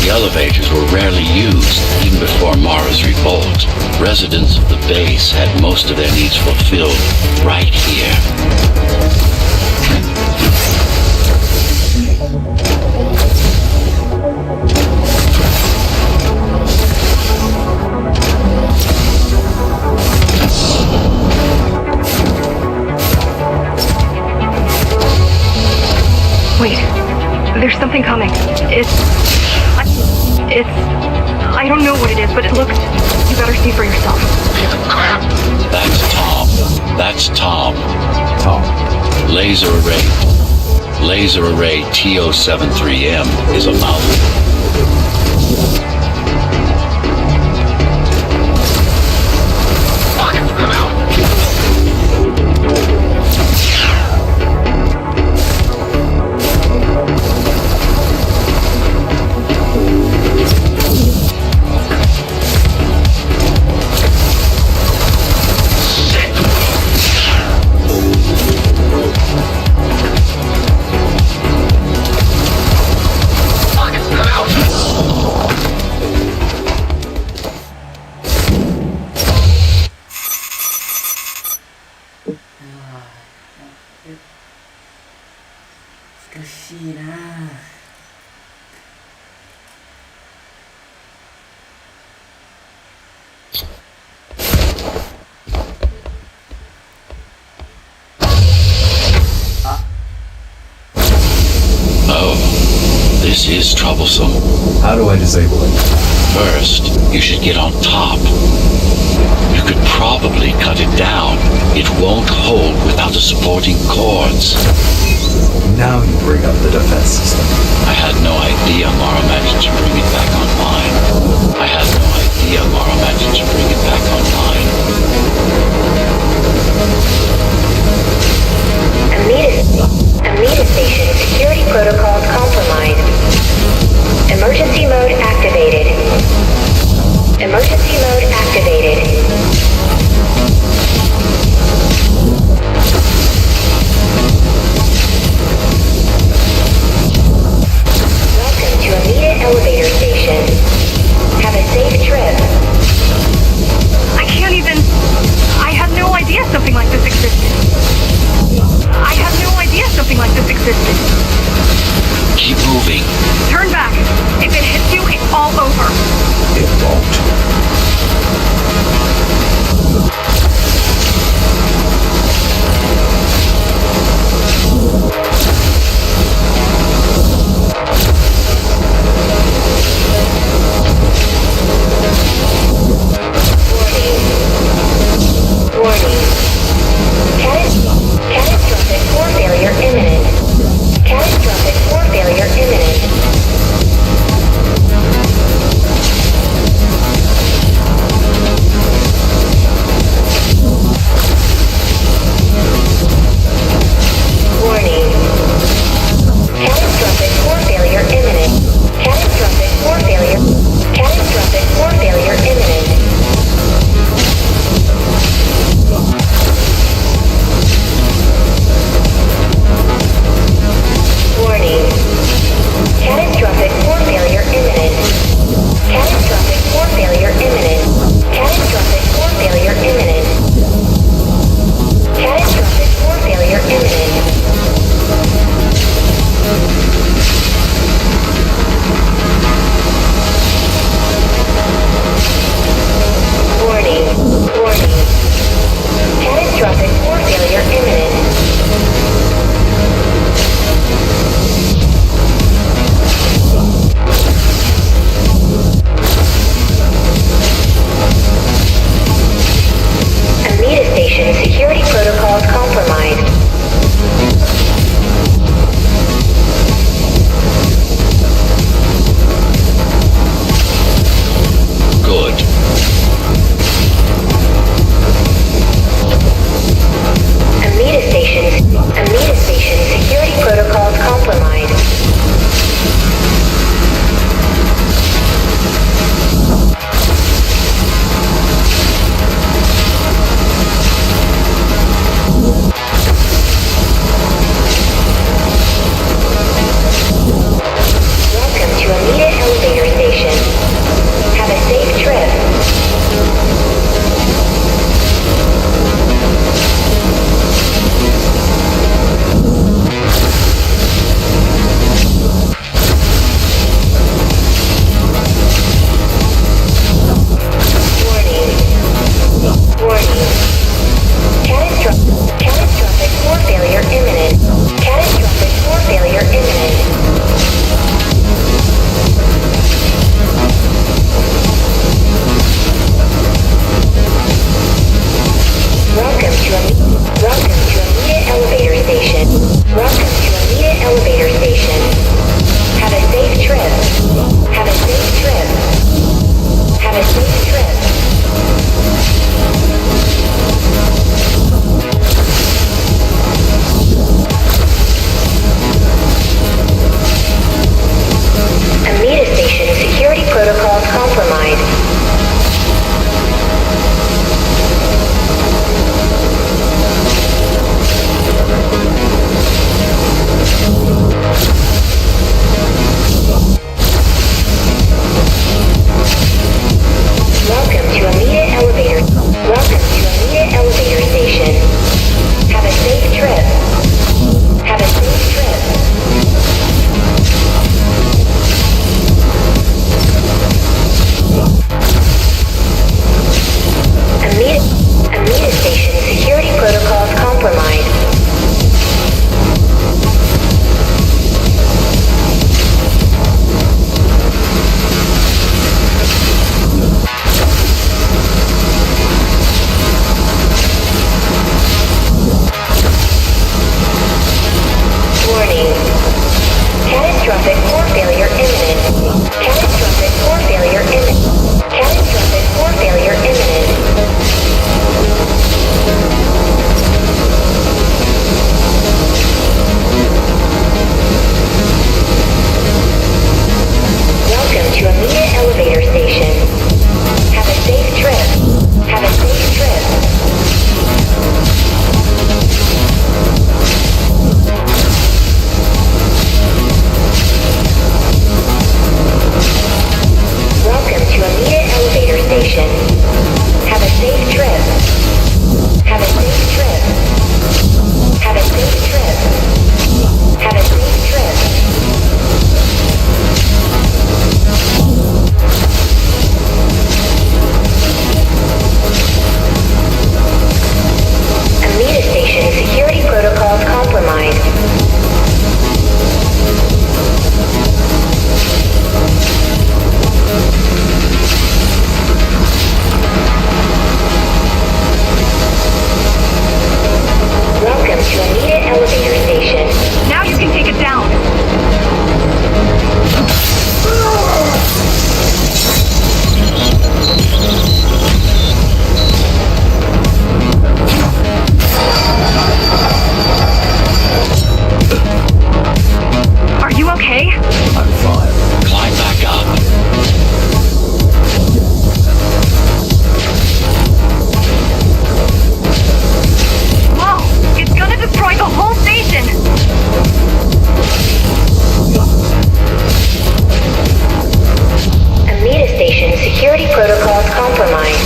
Elevators were rarely used, even before Mara's revolt. Residents of the base had most of their needs fulfilled right here. Wait, there's something coming. I don't know what it is, but it looks... You better see for yourself. That's Tom. That's Tom. Tom. Laser array TO73M is a mouthful. This is troublesome. How do I disable it? First, you should get on top. You could probably cut it down. It won't hold without the supporting cords. Now you bring up the defense system. I had no idea Mara managed to bring it back online. I had no idea Mara managed to bring it back online. Amida Station security protocols compromised. Emergency mode activated. Emergency mode activated. Keep moving. Turn back. If it hits you, it's all over. It won't. Warning. Catastrophic core failure imminent. Catastrophic core failure imminent. Warning. okay? I'm fine. Climb back up. Whoa! It's gonna destroy the whole station! Amida Station security protocols compromised.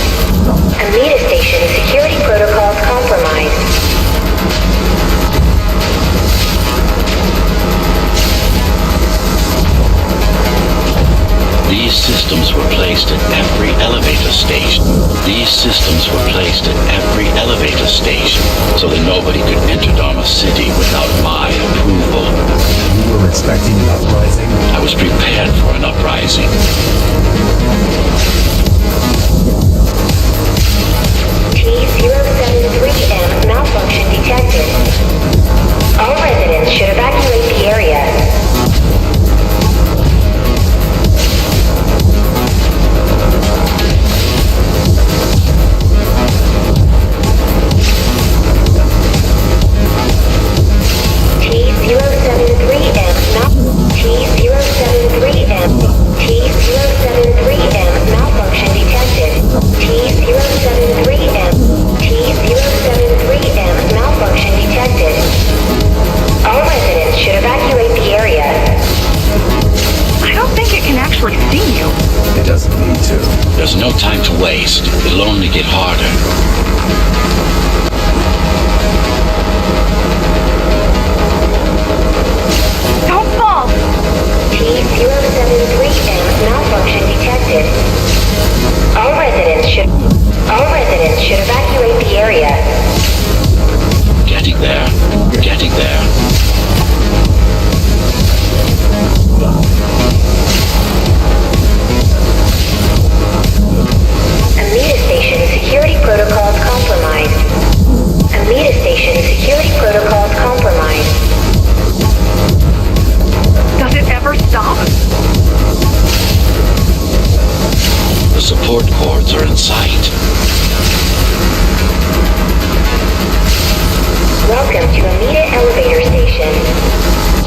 Amida Station security protocols compromised. These systems were placed at every elevator station. These systems were placed at every elevator station so that nobody could enter Dharma City without my approval. You were expecting an uprising? I was prepared for an uprising. T-073M malfunction detected. All residents should evacuate the area. T-073M malfunction detected. T-073M malfunction detected. All residents should evacuate the area. I don't think it can actually see you. It doesn't need to. There's no time to waste. It'll only get harder. Don't fall! T-073M malfunction detected. All residents should evacuate the area. Getting there. Getting there. Amida Station security protocols compromised. Amida Station security protocols compromised. Does it ever stop? The support cords are in sight. Welcome to Amida Elevator Station.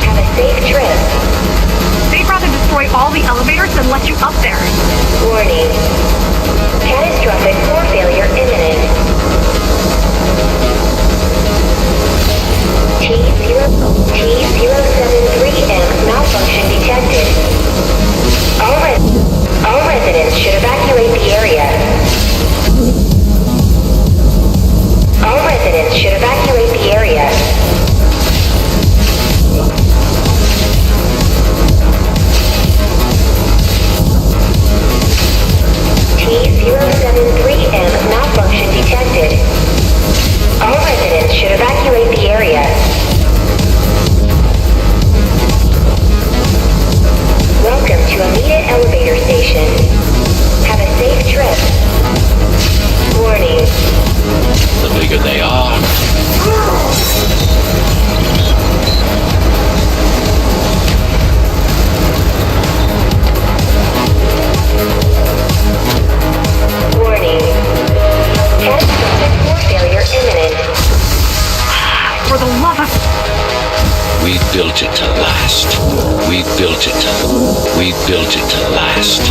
Have a safe trip. They'd rather destroy all the elevators than let you up there. Warning. Catastrophic core failure imminent. T-073M malfunction detected. All residents should evacuate the area. All residents should evacuate the area. T-073M malfunction detected. All residents should evacuate the area. Welcome to Amida Elevator Station. Have a safe trip. Warning. The bigger they are, Warning. Catastrophic core failure imminent. For the love of... we built it to last. We built it to last.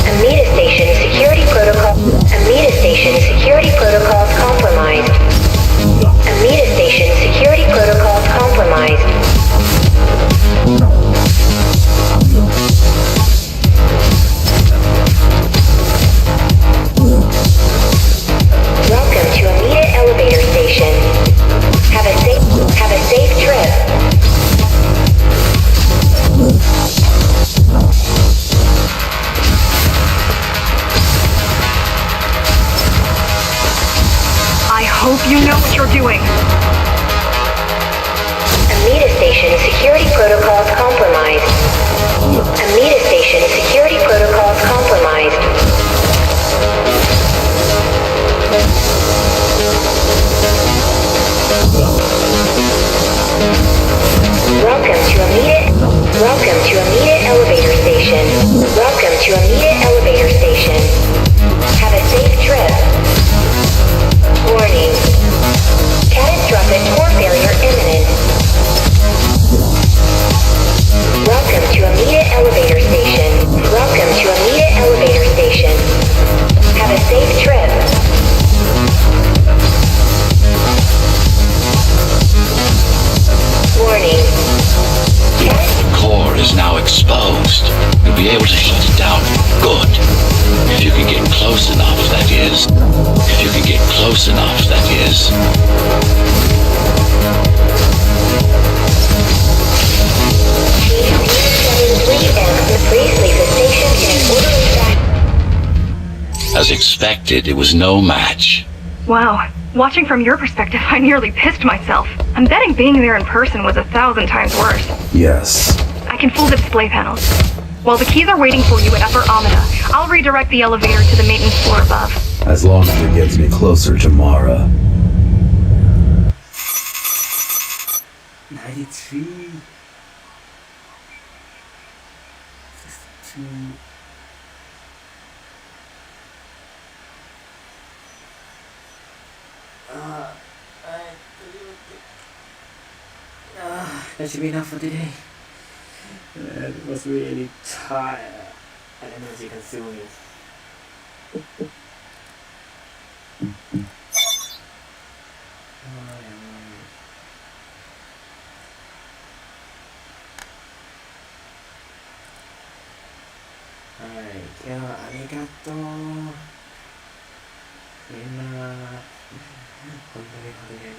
Amida Station security protocols compromised. Amida Station security protocols compromised. Welcome to Amida Elevator Station. Have a safe trip. I hope you know what you're doing. Amida Station security protocols compromised. Amida Station security protocols compromised. Welcome to Amida Elevator Station. Welcome to Amida Elevator Station. Have a safe trip. Warning. expected, it was no match. Wow. Watching from your perspective, I nearly pissed myself. I'm betting being there in person was 1,000 times worse. Yes. I can fool the display panels. While the keys are waiting for you at Upper Amida, I'll redirect the elevator to the maintenance floor above. As long as it gets me closer to Mara. 93. 62. That should be enough for today. It was really tired and energy consuming. Alright, 今日はありがとう。みんな、本当にあ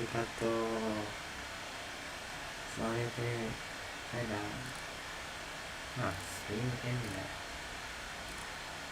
りがとう。それで、バイバイ。あ、すいませんね。